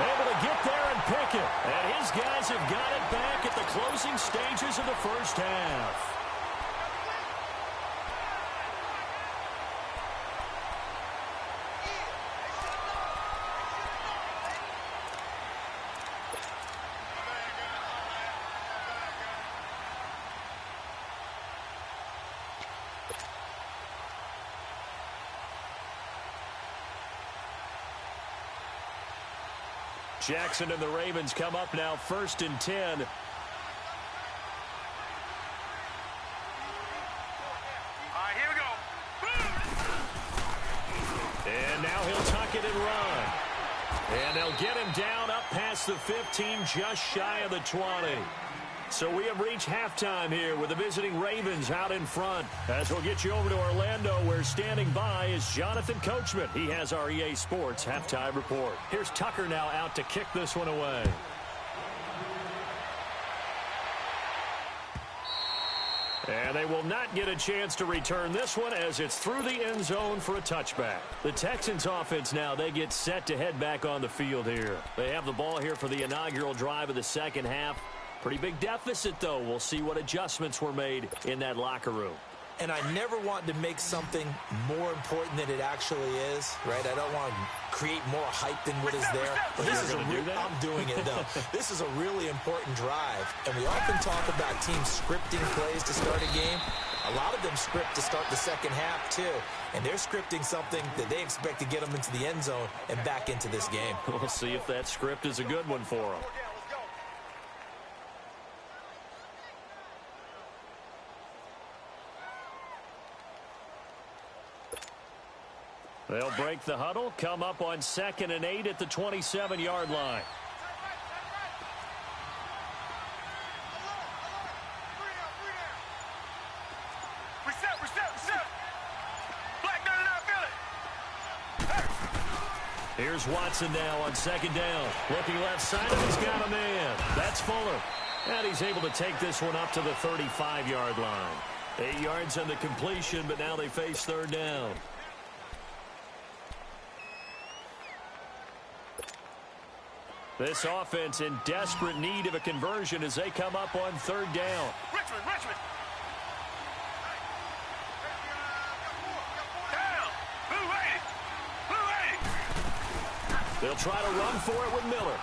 Able to get there and pick it. And his guys have got it back at the closing stages of the first half. Jackson and the Ravens come up now 1st and 10. All right, here we go. And now he'll tuck it and run. And they'll get him down up past the 15, just shy of the 20. So we have reached halftime here with the visiting Ravens out in front. As we'll get you over to Orlando, where standing by is Jonathan Coachman. He has our EA Sports halftime report. Here's Tucker now out to kick this one away. And they will not get a chance to return this one as it's through the end zone for a touchback. The Texans offense now, they get set to head back on the field here. They have the ball here for the inaugural drive of the second half. Pretty big deficit, though. We'll see what adjustments were made in that locker room. And I never want to make something more important than it actually is, right? I don't want to create more hype than what is there. But this is I'm doing it, though. This is a really important drive. And we often talk about teams scripting plays to start a game. A lot of them script to start the second half, too. And they're scripting something that they expect to get them into the end zone and back into this game. We'll see if that script is a good one for them. They'll break the huddle, come up on 2nd and 8 at the 27-yard line. Reset. Black 99, Billy. Here's Watson now on 2nd down. Looking left side, and he's got a man. That's Fuller. And he's able to take this one up to the 35-yard line. 8 yards on the completion, but now they face 3rd down. This offense in desperate need of a conversion as they come up on 3rd down. Richmond. Down. Blue 80. They'll try to run for it with Miller.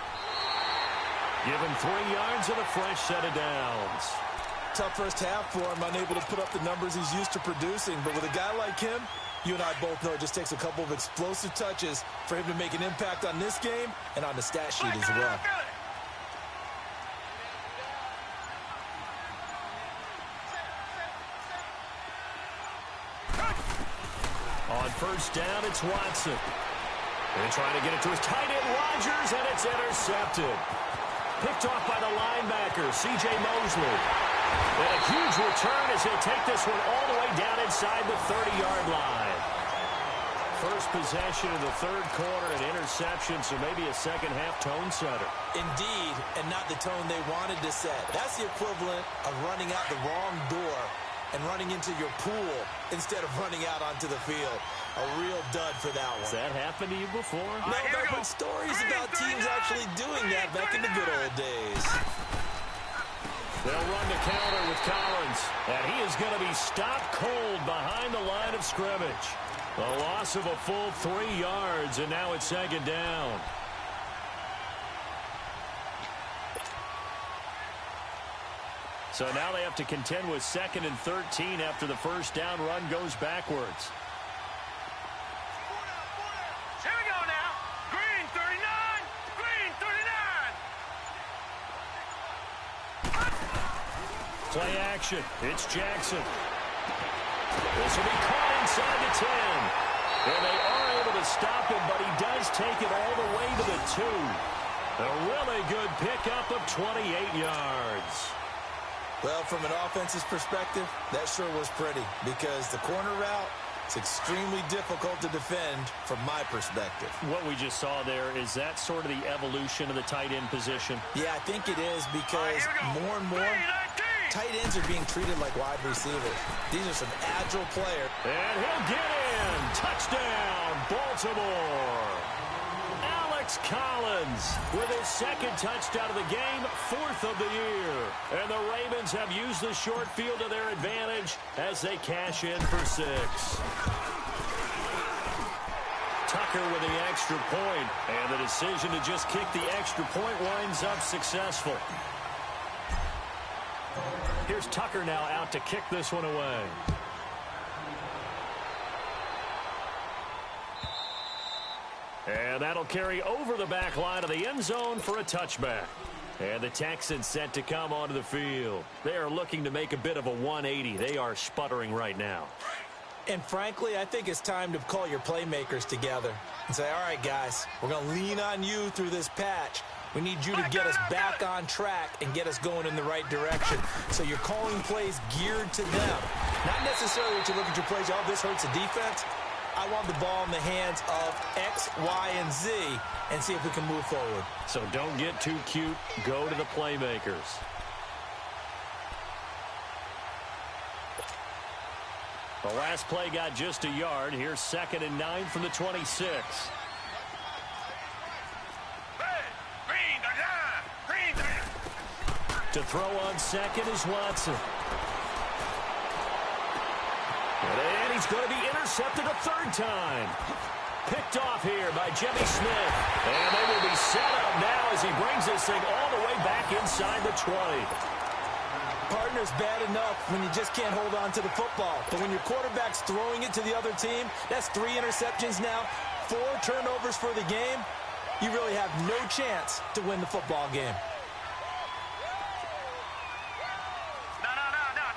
Give him 3 yards and a fresh set of downs. Tough first half for him, unable to put up the numbers he's used to producing. But with a guy like him, you and I both know it just takes a couple of explosive touches for him to make an impact on this game and on the stat sheet as well. On 1st down, it's Watson. They're trying to get it to his tight end, Rodgers, and it's intercepted. Picked off by the linebacker, C.J. Mosley. And a huge return as he'll take this one all the way down inside the 30-yard line. First possession of the 3rd quarter, an interception, so maybe a second-half tone setter. Indeed, and not the tone they wanted to set. That's the equivalent of running out the wrong door and running into your pool instead of running out onto the field. A real dud for that one. Has that happened to you before? No, there have been stories about teams actually doing that back in the good old days. They'll run the counter with Collins, and he is going to be stopped cold behind the line of scrimmage. A loss of a full 3 yards, and now it's 2nd down. So now they have to contend with 2nd and 13 after the first down run goes backwards. Here we go now. Green 39. Green 39. Play action. It's Jackson. This will be caught inside the 10. And they are able to stop him, but he does take it all the way to the 2. A really good pickup of 28 yards. Well, from an offense's perspective, that sure was pretty because the corner route is extremely difficult to defend from my perspective. What we just saw there, is that sort of the evolution of the tight end position? Yeah, I think it is because more and more tight ends are being treated like wide receivers. These are some agile players. And he'll get in. Touchdown, Baltimore. Alex Collins with his 2nd touchdown of the game, 4th of the year. And the Ravens have used the short field to their advantage as they cash in for 6. Tucker with the extra point, and the decision to just kick the extra point winds up successful. Here's Tucker now out to kick this one away. And that'll carry over the back line of the end zone for a touchback. And the Texans set to come onto the field. They are looking to make a bit of a 180. They are sputtering right now. And frankly, I think it's time to call your playmakers together and say, all right, guys, we're going to lean on you through this patch. We need you to get us back on track and get us going in the right direction. So you're calling plays geared to them. Not necessarily that you look at your plays, oh, this hurts the defense. I want the ball in the hands of X, Y, and Z and see if we can move forward. So don't get too cute. Go to the playmakers. The last play got just a yard. Here's 2nd and 9 from the 26. To throw on second is Watson. And he's going to be intercepted a 3rd time. Picked off here by Jimmy Smith. And they will be set up now as he brings this thing all the way back inside the 20. Partner's bad enough when you just can't hold on to the football. But when your quarterback's throwing it to the other team, that's 3 interceptions now, 4 turnovers for the game. You really have no chance to win the football game.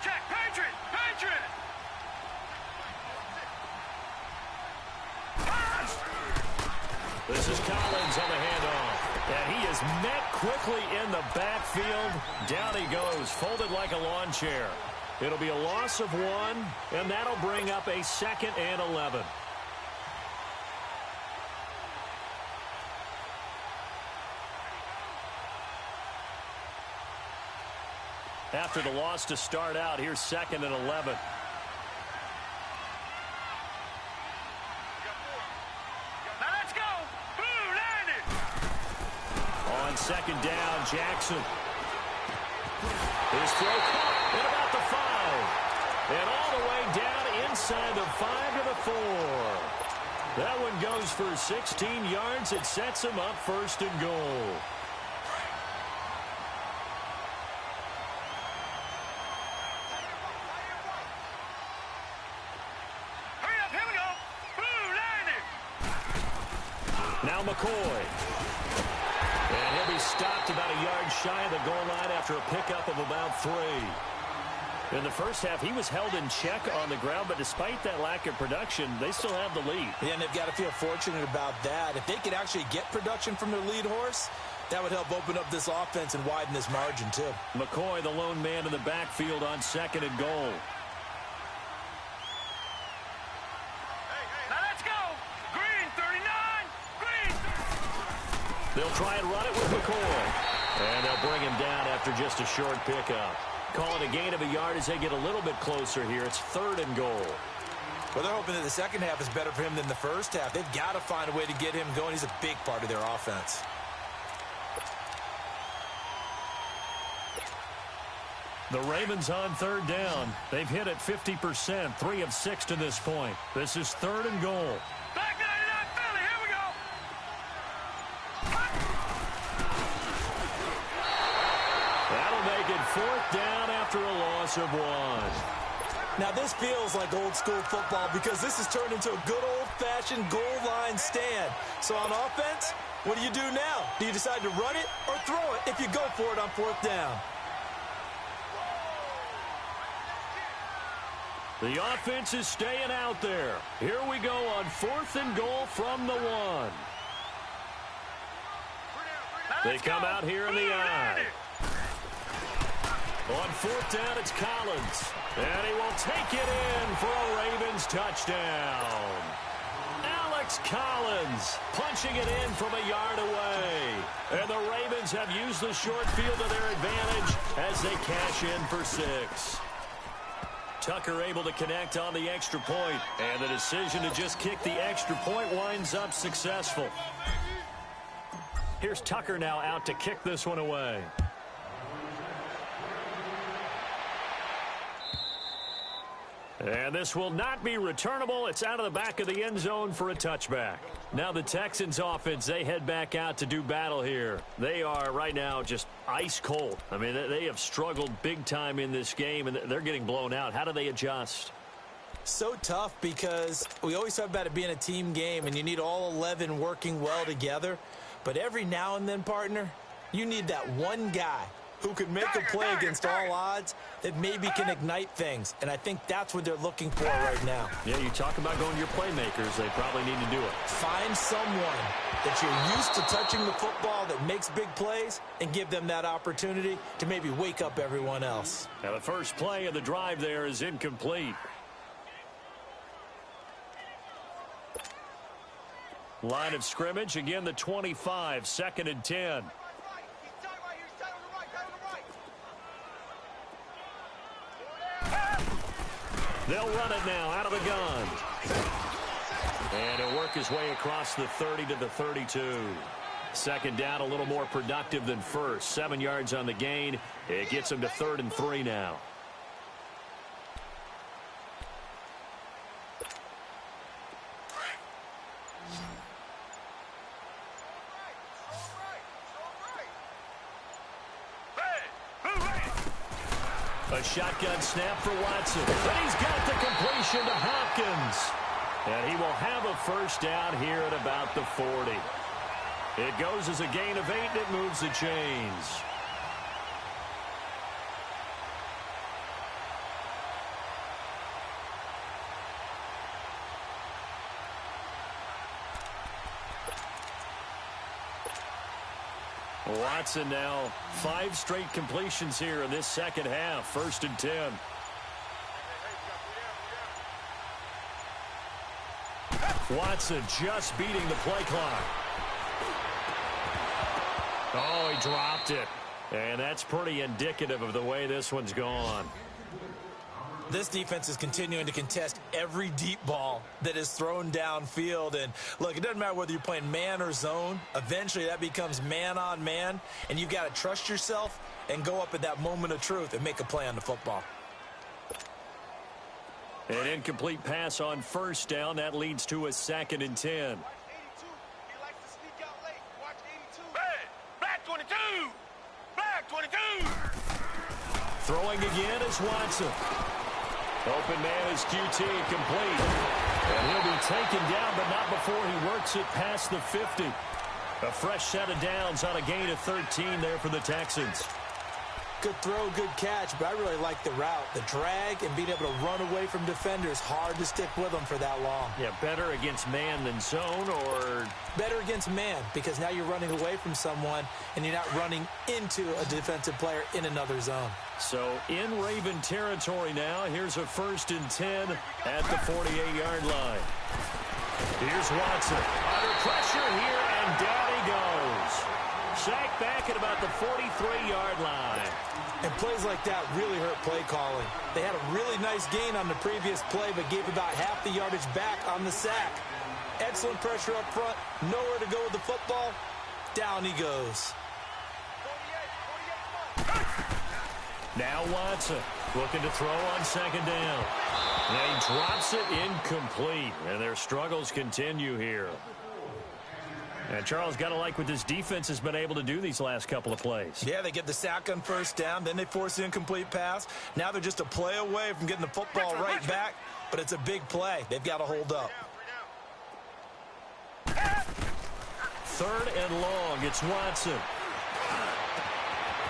Check, Patriot! This is Collins on the handoff. And he is met quickly in the backfield. Down he goes, folded like a lawn chair. It'll be a loss of 1, and that'll bring up a 2nd and 11. After the loss to start out, here's 2nd and 11. Now let's go! Blue landed! On 2nd down, Jackson. His throw caught at about the 5. And all the way down inside the 5 to the 4. That one goes for 16 yards. It sets him up 1st and goal. Now McCoy. And he'll be stopped about a yard shy of the goal line after a pickup of about 3. In the first half, he was held in check on the ground, but despite that lack of production, they still have the lead. Yeah, and they've got to feel fortunate about that. If they could actually get production from their lead horse, that would help open up this offense and widen this margin, too. McCoy, the lone man in the backfield on 2nd and goal. They'll try and run it with McCoy. And they'll bring him down after just a short pickup. Call it a gain of a yard as they get a little bit closer here. It's 3rd and goal. Well, they're hoping that the second half is better for him than the first half. They've got to find a way to get him going. He's a big part of their offense. The Ravens on 3rd down. They've hit it 50%, 3 of 6 to this point. This is 3rd and goal. Back 99 Philly, here we go. That'll make it 4th down after a loss of 1. Now, this feels like old-school football because this has turned into a good old-fashioned goal line stand. So on offense, what do you do now? Do you decide to run it or throw it if you go for it on 4th down? The offense is staying out there. Here we go on 4th and goal from the 1. They come out here in the I. On 4th down, it's Collins. And he will take it in for a Ravens touchdown. Alex Collins punching it in from a yard away. And the Ravens have used the short field to their advantage as they cash in for 6. Tucker able to connect on the extra point. And the decision to just kick the extra point winds up successful. Here's Tucker now out to kick this one away. And this will not be returnable. It's out of the back of the end zone for a touchback. Now the Texans offense, they head back out to do battle here. They are right now just ice cold. I mean, they have struggled big time in this game, and they're getting blown out. How do they adjust? So tough because we always talk about it being a team game, and you need all 11 working well together. But every now and then, partner, you need that one guy who can make a play against all odds that maybe can ignite things. And I think that's what they're looking for right now. Yeah, you talk about going to your playmakers. They probably need to do it. Find someone that you're used to touching the football that makes big plays and give them that opportunity to maybe wake up everyone else. Now, the first play of the drive there is incomplete. Line of scrimmage, again, the 25, 2nd and 10. They'll run it now out of the gun. And he'll work his way across the 30 to the 32. 2nd down, a little more productive than first. 7 yards on the gain. It gets him to 3rd and 3 now. A shotgun snap for Watson. And he's got the completion to Hopkins. And he will have a first down here at about the 40. It goes as a gain of 8, and it moves the chains. Watson now 5 straight completions here in this second half. 1st and 10. Watson just beating the play clock. Oh, he dropped it. And that's pretty indicative of the way this one's gone. This defense is continuing to contest every deep ball that is thrown downfield. And, look, it doesn't matter whether you're playing man or zone. Eventually, that becomes man on man. And you've got to trust yourself and go up at that moment of truth and make a play on the football. An incomplete pass on 1st down. That leads to a 2nd and 10. Black 22! Black 22! Throwing again is Watson. Open man is QT, complete. And he'll be taken down, but not before he works it past the 50. A fresh set of downs on a gain of 13 there for the Texans. Good throw, good catch, but I really like the route. The drag and being able to run away from defenders, hard to stick with them for that long. Yeah, better against man than zone, or? Better against man, because now you're running away from someone and you're not running into a defensive player in another zone. So in Raven territory now, here's a 1st and 10 at the 48-yard line. Here's Watson. Under pressure here, and down he goes. Sacked back at about the 43-yard line. And plays like that really hurt play calling. They had a really nice gain on the previous play, but gave about half the yardage back on the sack. Excellent pressure up front. Nowhere to go with the football. Down he goes. Now Watson looking to throw on 2nd down. And he drops it incomplete. And their struggles continue here. And Charles, got to like what this defense has been able to do these last couple of plays. Yeah, they get the sack on 1st down, then they force the incomplete pass. Now they're just a play away from getting the football right back, but it's a big play. They've got to hold up. 3rd and long, it's Watson.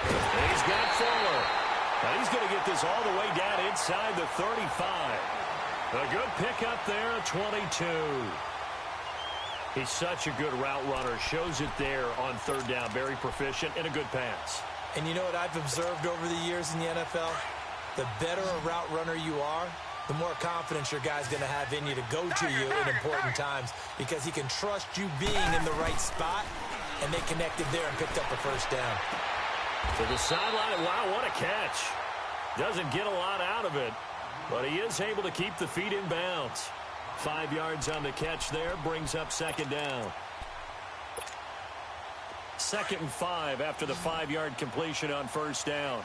And he's got Fuller. Now he's going to get this all the way down inside the 35. A good pickup there at 22. He's such a good route runner. Shows it there on 3rd down. Very proficient and a good pass. And you know what I've observed over the years in the NFL? The better a route runner you are, the more confidence your guy's going to have in you to go to you in important times, because he can trust you being in the right spot, and they connected there and picked up a 1st down. To the sideline. Wow, what a catch. Doesn't get a lot out of it, but he is able to keep the feet in bounds. 5 yards on the catch there, brings up 2nd down. 2nd and 5 after the 5-yard completion on 1st down.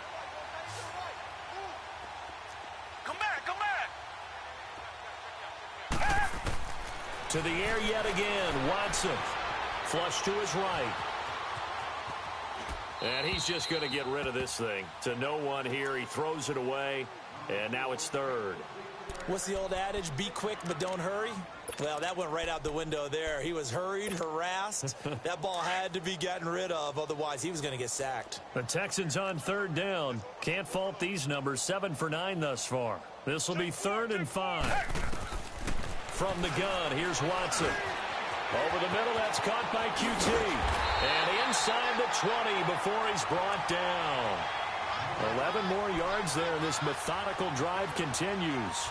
Come back, come back! To the air yet again, Watson. Flush to his right. And he's just going to get rid of this thing. To no one here, he throws it away, and now it's 3rd. What's the old adage? Be quick, but don't hurry. Well, that went right out the window there. He was hurried, harassed. That ball had to be gotten rid of, otherwise he was going to get sacked. The Texans on third down. Can't fault these numbers. 7 for 9 thus far. This will be 3rd and 5. From the gun, here's Watson. Over the middle, that's caught by QT. And inside the 20 before he's brought down. 11 more yards there. This methodical drive continues.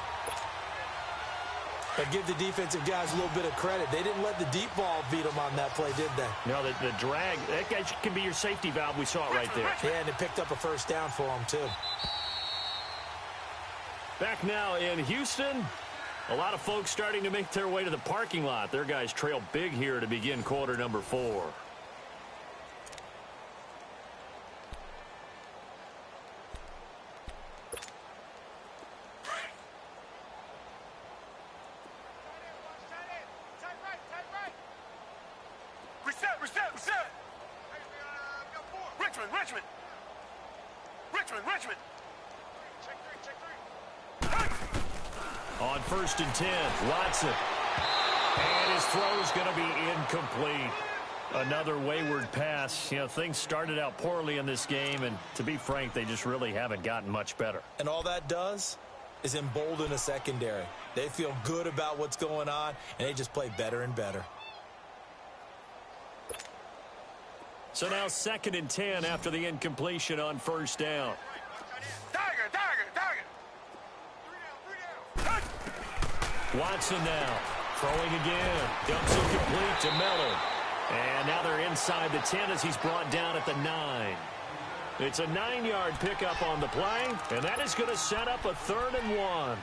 But give the defensive guys a little bit of credit. They didn't let the deep ball beat them on that play, did they? No, the drag, that guy can be your safety valve. We saw it right there. Yeah, and it picked up a first down for them, too. Back now in Houston. A lot of folks starting to make their way to the parking lot. Their guys trail big here to begin quarter number 4. Richmond. On 1st and 10, Watson. And his throw is going to be incomplete. Another wayward pass. You know, things started out poorly in this game, and to be frank, they just really haven't gotten much better. And all that does is embolden a secondary. They feel good about what's going on, and they just play better and better. So now 2nd and 10 after the incompletion on 1st down. Tiger. Watson now throwing again. Dumps it complete to Miller. And now they're inside the 10 as he's brought down at the 9. It's a 9-yard pickup on the play, and that is going to set up a 3rd and 1.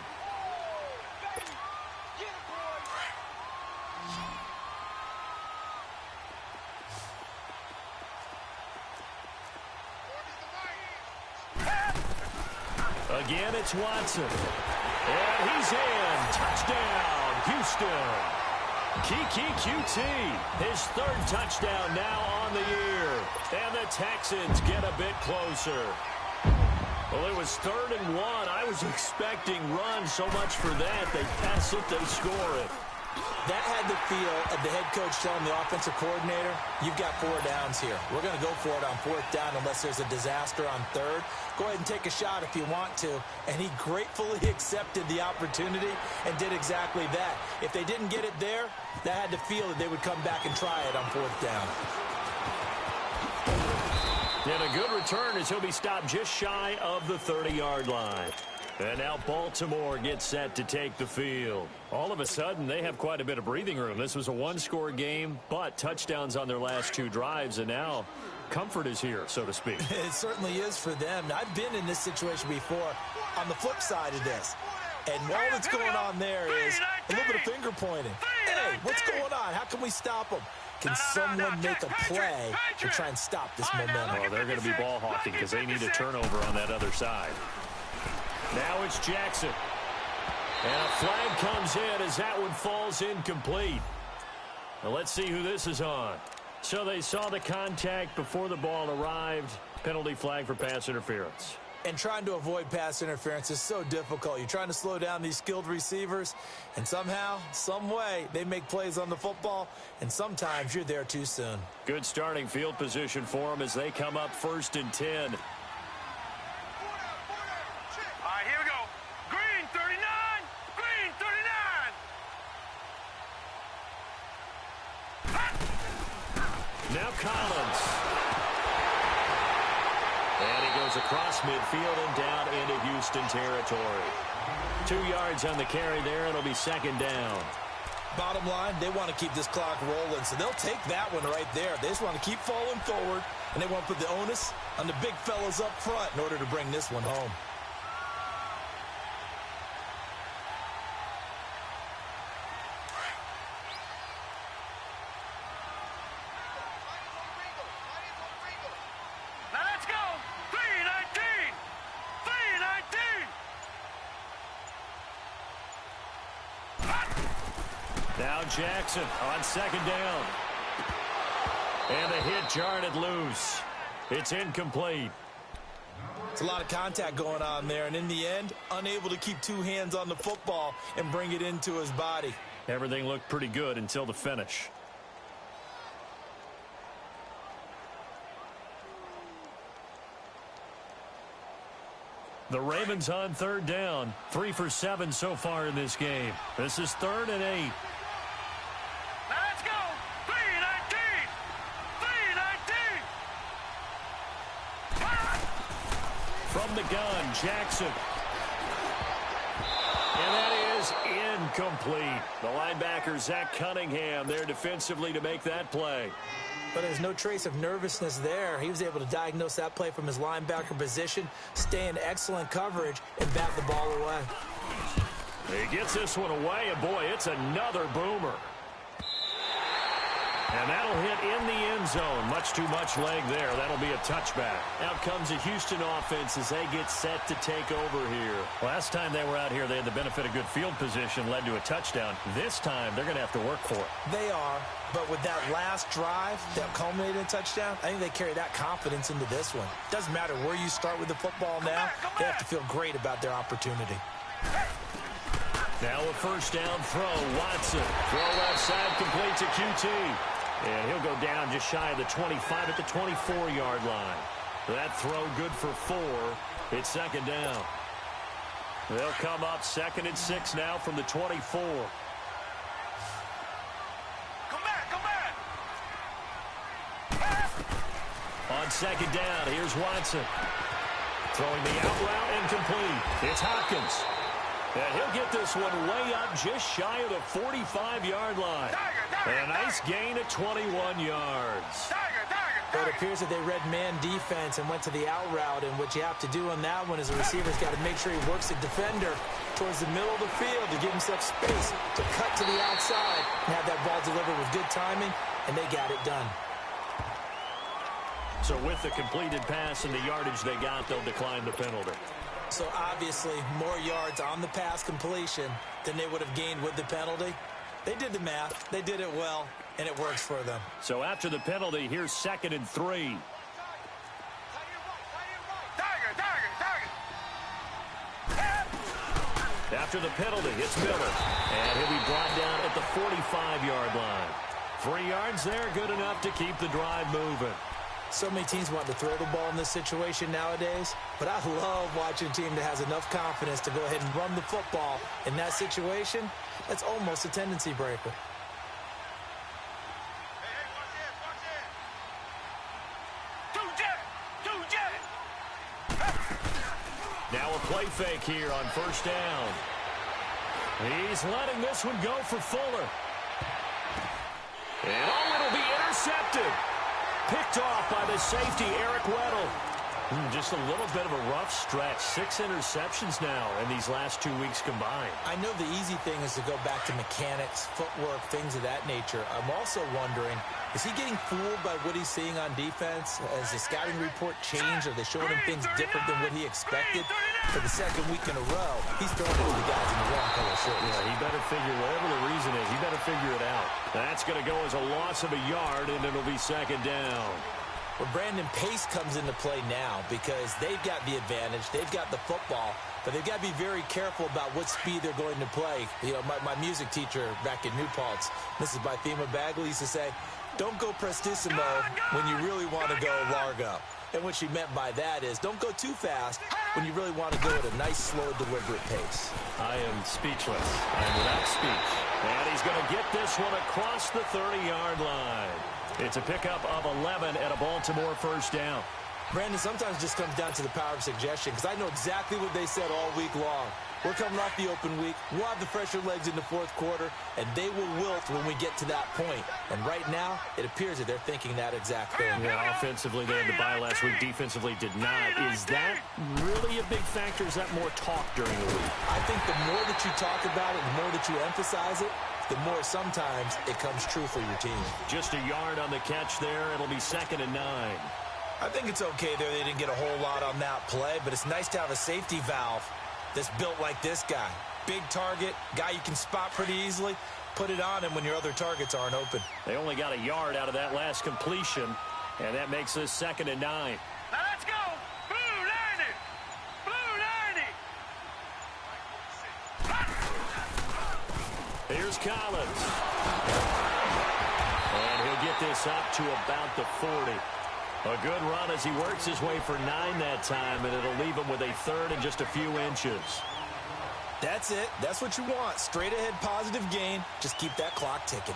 Again, it's Watson. And he's in. Touchdown, Houston. Kiki QT, his 3rd touchdown now on the year. And the Texans get a bit closer. Well, it was 3rd and 1. I was expecting run so much for that. They pass it, they score it. That had the feel of the head coach telling the offensive coordinator, you've got 4 downs here. We're going to go for it on 4th down unless there's a disaster on 3rd. Go ahead and take a shot if you want to. And he gratefully accepted the opportunity and did exactly that. If they didn't get it there, that had the feel that they would come back and try it on 4th down. And a good return as he'll be stopped just shy of the 30-yard line. And now Baltimore gets set to take the field. All of a sudden, they have quite a bit of breathing room. This was a 1-score game, but touchdowns on their last 2 drives, and now comfort is here, so to speak. It certainly is for them. I've been in this situation before on the flip side of this. And all that's going on there is a little bit of finger pointing. Hey, what's going on? How can we stop them? Can someone make a play and try and stop this momentum? Oh, they're going to be ball hawking because they need a turnover on that other side. Now it's Jackson. And a flag comes in as that one falls incomplete. Now let's see who this is on. So they saw the contact before the ball arrived. Penalty flag for pass interference. And trying to avoid pass interference is so difficult. You're trying to slow down these skilled receivers, and somehow, some way, they make plays on the football, and sometimes you're there too soon. Good starting field position for them as they come up 1st and 10. Now Collins. And he goes across midfield and down into Houston territory. 2 yards on the carry there. It'll be 2nd down. Bottom line, they want to keep this clock rolling, so they'll take that one right there. They just want to keep falling forward, and they want to put the onus on the big fellas up front in order to bring this one home. Now Jackson on 2nd down. And the hit jarred it loose. It's incomplete. It's a lot of contact going on there, and in the end, unable to keep 2 hands on the football and bring it into his body. Everything looked pretty good until the finish. The Ravens on third down. 3 for 7 so far in this game. This is 3rd and 8. Let's go. 319. 319. From the gun, Jackson. And that is incomplete. The linebacker, Zach Cunningham, there defensively to make that play. But there's no trace of nervousness there. He was able to diagnose that play from his linebacker position, stay in excellent coverage, and bat the ball away. He gets this one away, and boy, it's another boomer. And that'll hit in the end zone. Much too much leg there. That'll be a touchback. Out comes the Houston offense as they get set to take over here. Last time they were out here, they had the benefit of good field position, led to a touchdown. This time, they're going to have to work for it. They are, but with that last drive that culminated in a touchdown, I think they carry that confidence into this one. Doesn't matter where you start with the football now, they have to feel great about their opportunity. Now a first down throw. Watson. Throw left side, complete to QT. And he'll go down just shy of the 25 at the 24-yard line. That throw good for 4. It's second down. They'll come up 2nd and 6 now from the 24. Come back. On second down, here's Watson. Throwing the out route incomplete. It's Hopkins. And he'll get this one way up just shy of the 45-yard line. And a nice gain of 21 yards. But it appears that they read man defense and went to the out route, and what you have to do on that one is the receiver's got to make sure he works the defender towards the middle of the field to give himself space to cut to the outside and have that ball delivered with good timing, and they got it done. So with the completed pass and the yardage they got, they'll decline the penalty. So obviously more yards on the pass completion than they would have gained with the penalty. They did the math. They did it well, and it works for them. So after the penalty, here's 2nd and 3. After the penalty, it's Miller. And he'll be brought down at the 45-yard line. 3 yards there, good enough to keep the drive moving. So many teams want to throw the ball in this situation nowadays, but I love watching a team that has enough confidence to go ahead and run the football. In that situation, that's almost a tendency breaker. Now a play fake here on first down. He's letting this one go for Fuller. And it'll be intercepted. Picked off by the safety, Eric Weddle. Just a little bit of a rough stretch. 6 interceptions now in these last 2 weeks combined. I know the easy thing is to go back to mechanics, footwork, things of that nature. I'm also wondering, is he getting fooled by what he's seeing on defense? Has the scouting report changed? Are they showing him things different than what he expected? For the second week in a row, he's throwing it to the guys in the wrong color shirts. Yeah, he better figure, whatever the reason is, he better figure it out. That's going to go as a loss of a yard, and it'll be second down. Well, Brandon, pace comes into play now because they've got the advantage. They've got the football, but they've got to be very careful about what speed they're going to play. You know, my music teacher back in New Paltz, Mrs. Bythema Bagley, used to say, don't go prestissimo when you really want to go largo. And what she meant by that is don't go too fast when you really want to go at a nice, slow, deliberate pace. I am speechless. I am without speech. And he's going to get this one across the 30-yard line. It's a pickup of 11 at a Baltimore first down. Brandon, sometimes it just comes down to the power of suggestion because I know exactly what they said all week long. We're coming off the open week. We'll have the fresher legs in the fourth quarter, and they will wilt when we get to that point. And right now, it appears that they're thinking that exact thing. Yeah, offensively, they had the bye last week. Defensively, did not. Is that really a big factor? Is that more talk during the week? I think the more that you talk about it, the more that you emphasize it, the more sometimes it comes true for your team. Just a yard on the catch there. It'll be 2nd and 9. I think it's okay there. They didn't get a whole lot on that play, but it's nice to have a safety valve that's built like this guy. Big target, guy you can spot pretty easily. Put it on him when your other targets aren't open. They only got a yard out of that last completion, and that makes this 2nd and 9. Now let's go. Blue 90. Blue 90. Here's Collins. And he'll get this up to about the 40. A good run as he works his way for 9 that time, and it'll leave him with a third and just a few inches. That's it. That's what you want. Straight ahead positive gain. Just keep that clock ticking.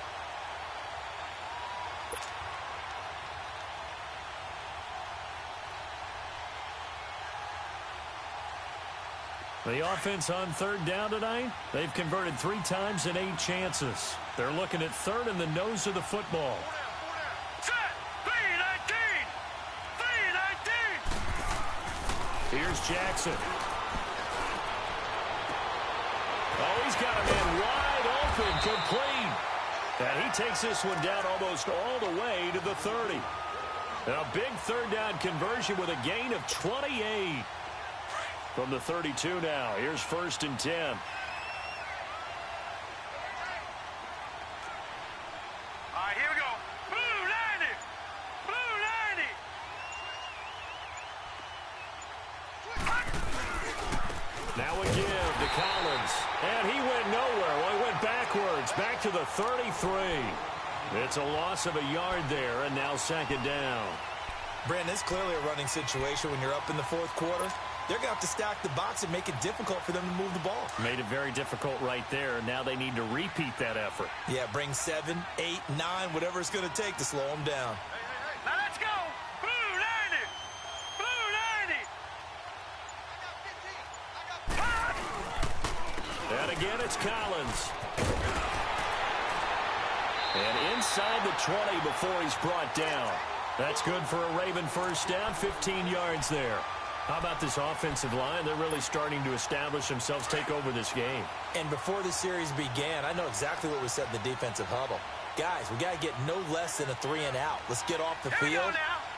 The offense on third down tonight, they've converted 3 times in 8 chances. They're looking at third in the nose of the football. Set. 3-19. 3-19. Here's Jackson. Oh, he's got a man wide open, complete. And he takes this one down almost all the way to the 30. And a big third down conversion with a gain of 28. From the 32 now, here's 1st and 10. All right, here we go. Blue 90. Blue 90. Now a give to Collins. And he went nowhere. Well, he went backwards, back to the 33. It's a loss of a yard there, and now 2nd down. Brandon, it's clearly a running situation when you're up in the 4th quarter. They're going to have to stack the box and make it difficult for them to move the ball. Made it very difficult right there. Now they need to repeat that effort. Yeah, bring 7, 8, 9, whatever it's going to take to slow them down. Now let's go. Blue 90. Blue 90. And again, it's Collins. And inside the 20 before he's brought down. That's good for a Raven first down, 15 yards there. How about this offensive line? They're really starting to establish themselves, take over this game. And before the series began, I know exactly what was said in the defensive huddle. Guys, we got to get no less than a 3 and out. Let's get off the field.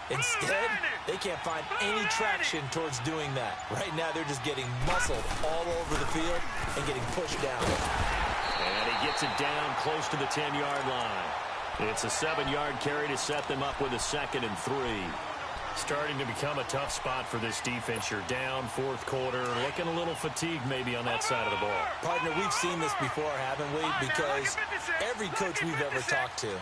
Instead, they can't find any traction towards doing that. Right now, they're just getting muscled all over the field and getting pushed down. And he gets it down close to the 10-yard line. It's a 7-yard carry to set them up with a 2nd and 3. Starting to become a tough spot for this defense. You're down 4th quarter, looking a little fatigued maybe on that side of the ball. Partner, we've seen this before, haven't we? Because every coach we've ever talked to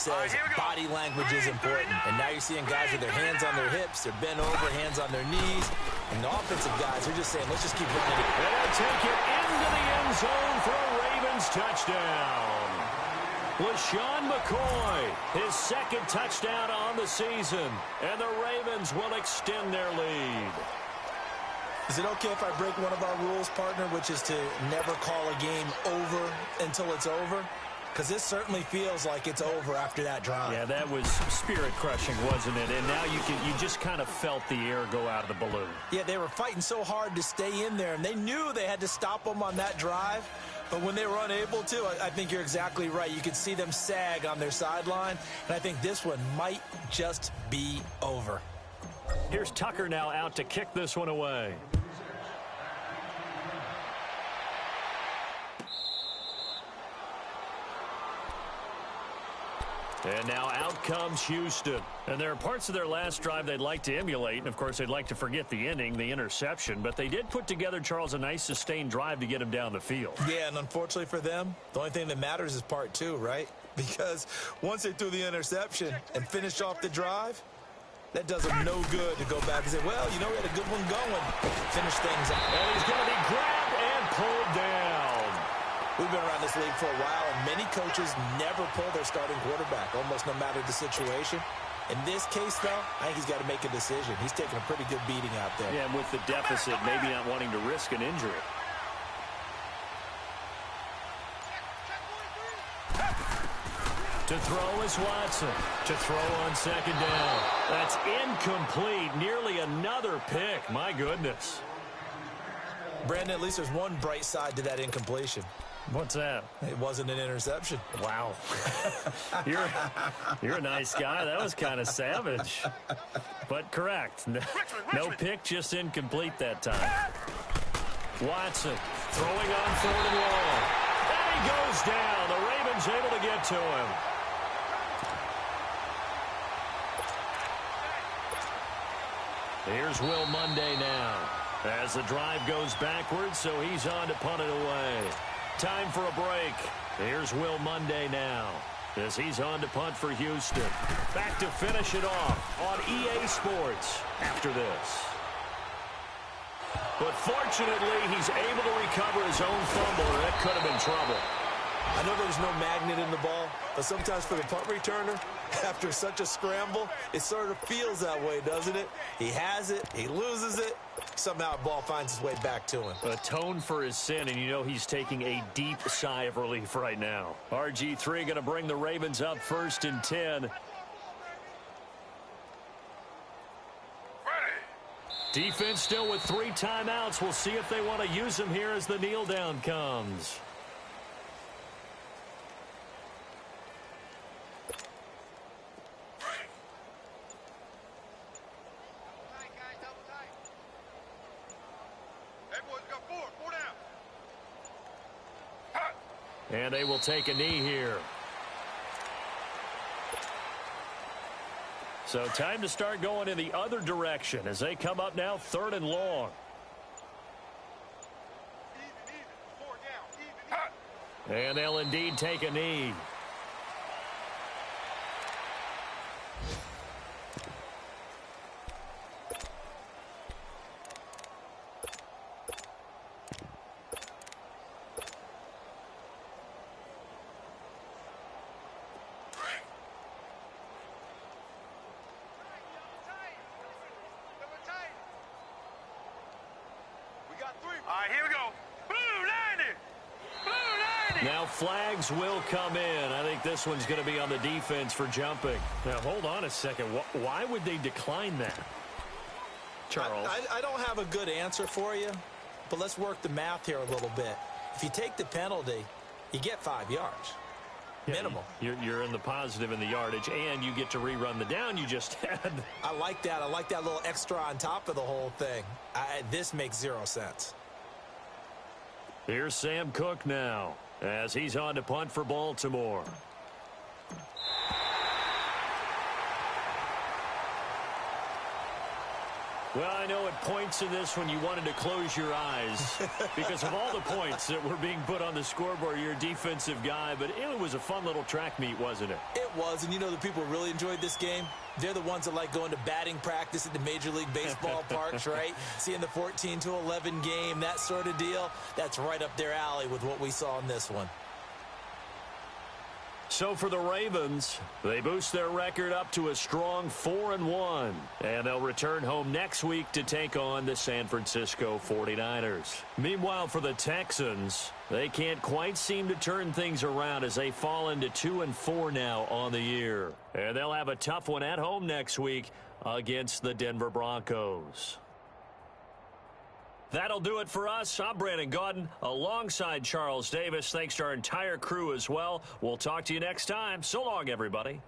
says body language is important. And now you're seeing guys with their hands on their hips, they're bent over, hands on their knees. And the offensive guys are just saying, let's just keep running it. They'll take it into the end zone for a Ravens touchdown. LaShawn McCoy, his 2nd touchdown on the season, and the Ravens will extend their lead. Is it okay if I break one of our rules, partner, which is to never call a game over until it's over? Because this certainly feels like it's over after that drive. Yeah, that was spirit-crushing, wasn't it? And now you just kind of felt the air go out of the balloon. Yeah, they were fighting so hard to stay in there, and they knew they had to stop them on that drive. But when they were unable to, I think you're exactly right. You could see them sag on their sideline, and I think this one might just be over. Here's Tucker now out to kick this one away. And now out comes Houston. And there are parts of their last drive they'd like to emulate. And, of course, they'd like to forget the ending, the interception. But they did put together, Charles, a nice sustained drive to get him down the field. Yeah, and unfortunately for them, the only thing that matters is part 2, right? Because once they threw the interception and finished off the drive, that does them no good to go back and say, well, you know, we had a good one going. Finish things out. And he's going to be grabbed and pulled down. We've been around this league for a while, and many coaches never pull their starting quarterback, almost no matter the situation. In this case, though, I think he's got to make a decision. He's taking a pretty good beating out there. Yeah, and with the deficit, maybe not wanting to risk an injury. To throw is Watson. To throw on 2nd down. That's incomplete. Nearly another pick. My goodness. Brandon, at least there's one bright side to that incompletion. What's that? It wasn't an interception. Wow. You're a nice guy. That was kind of savage. But correct. No pick, just incomplete that time. Watson throwing on 3rd and long. And he goes down. The Ravens able to get to him. Here's Will Monday now. As the drive goes backwards, so he's on to punt it away. Time for a break. Here's Will Monday now as he's on to punt for Houston. Back to finish it off on EA Sports after this. But fortunately, he's able to recover his own fumble, or that could have been trouble. I know there's no magnet in the ball, but sometimes for the punt returner, after such a scramble, it sort of feels that way, doesn't it? He has it, he loses it, somehow the ball finds its way back to him. Atone for his sin, and you know he's taking a deep sigh of relief right now. RG3 going to bring the Ravens up 1st and 10. Defense still with 3 timeouts. We'll see if they want to use them here as the kneel down comes. And they will take a knee here. So time to start going in the other direction as they come up now 3rd and long. And they'll indeed take a knee. Now flags will come in. I think this one's going to be on the defense for jumping. Now hold on a second. Why would they decline that? Charles. I don't have a good answer for you, but let's work the math here a little bit. If you take the penalty, you get 5 yards. Yeah, minimal. You're in the positive in the yardage, and you get to rerun the down you just had. I like that. I like that little extra on top of the whole thing. This makes 0 sense. Here's Sam Cook now as he's on to punt for Baltimore. Well, I know at points in this when you wanted to close your eyes because of all the points that were being put on the scoreboard. You're a defensive guy, but it was a fun little track meet, wasn't it? It was, and you know the people who really enjoyed this game? They're the ones that like going to batting practice at the Major League Baseball parks, right? Seeing the 14-11 game, that sort of deal. That's right up their alley with what we saw in this one. So for the Ravens, they boost their record up to a strong 4-1. And they'll return home next week to take on the San Francisco 49ers. Meanwhile, for the Texans, they can't quite seem to turn things around as they fall into 2-4 now on the year. And they'll have a tough one at home next week against the Denver Broncos. That'll do it for us. I'm Brandon Gaudin alongside Charles Davis. Thanks to our entire crew as well. We'll talk to you next time. So long, everybody.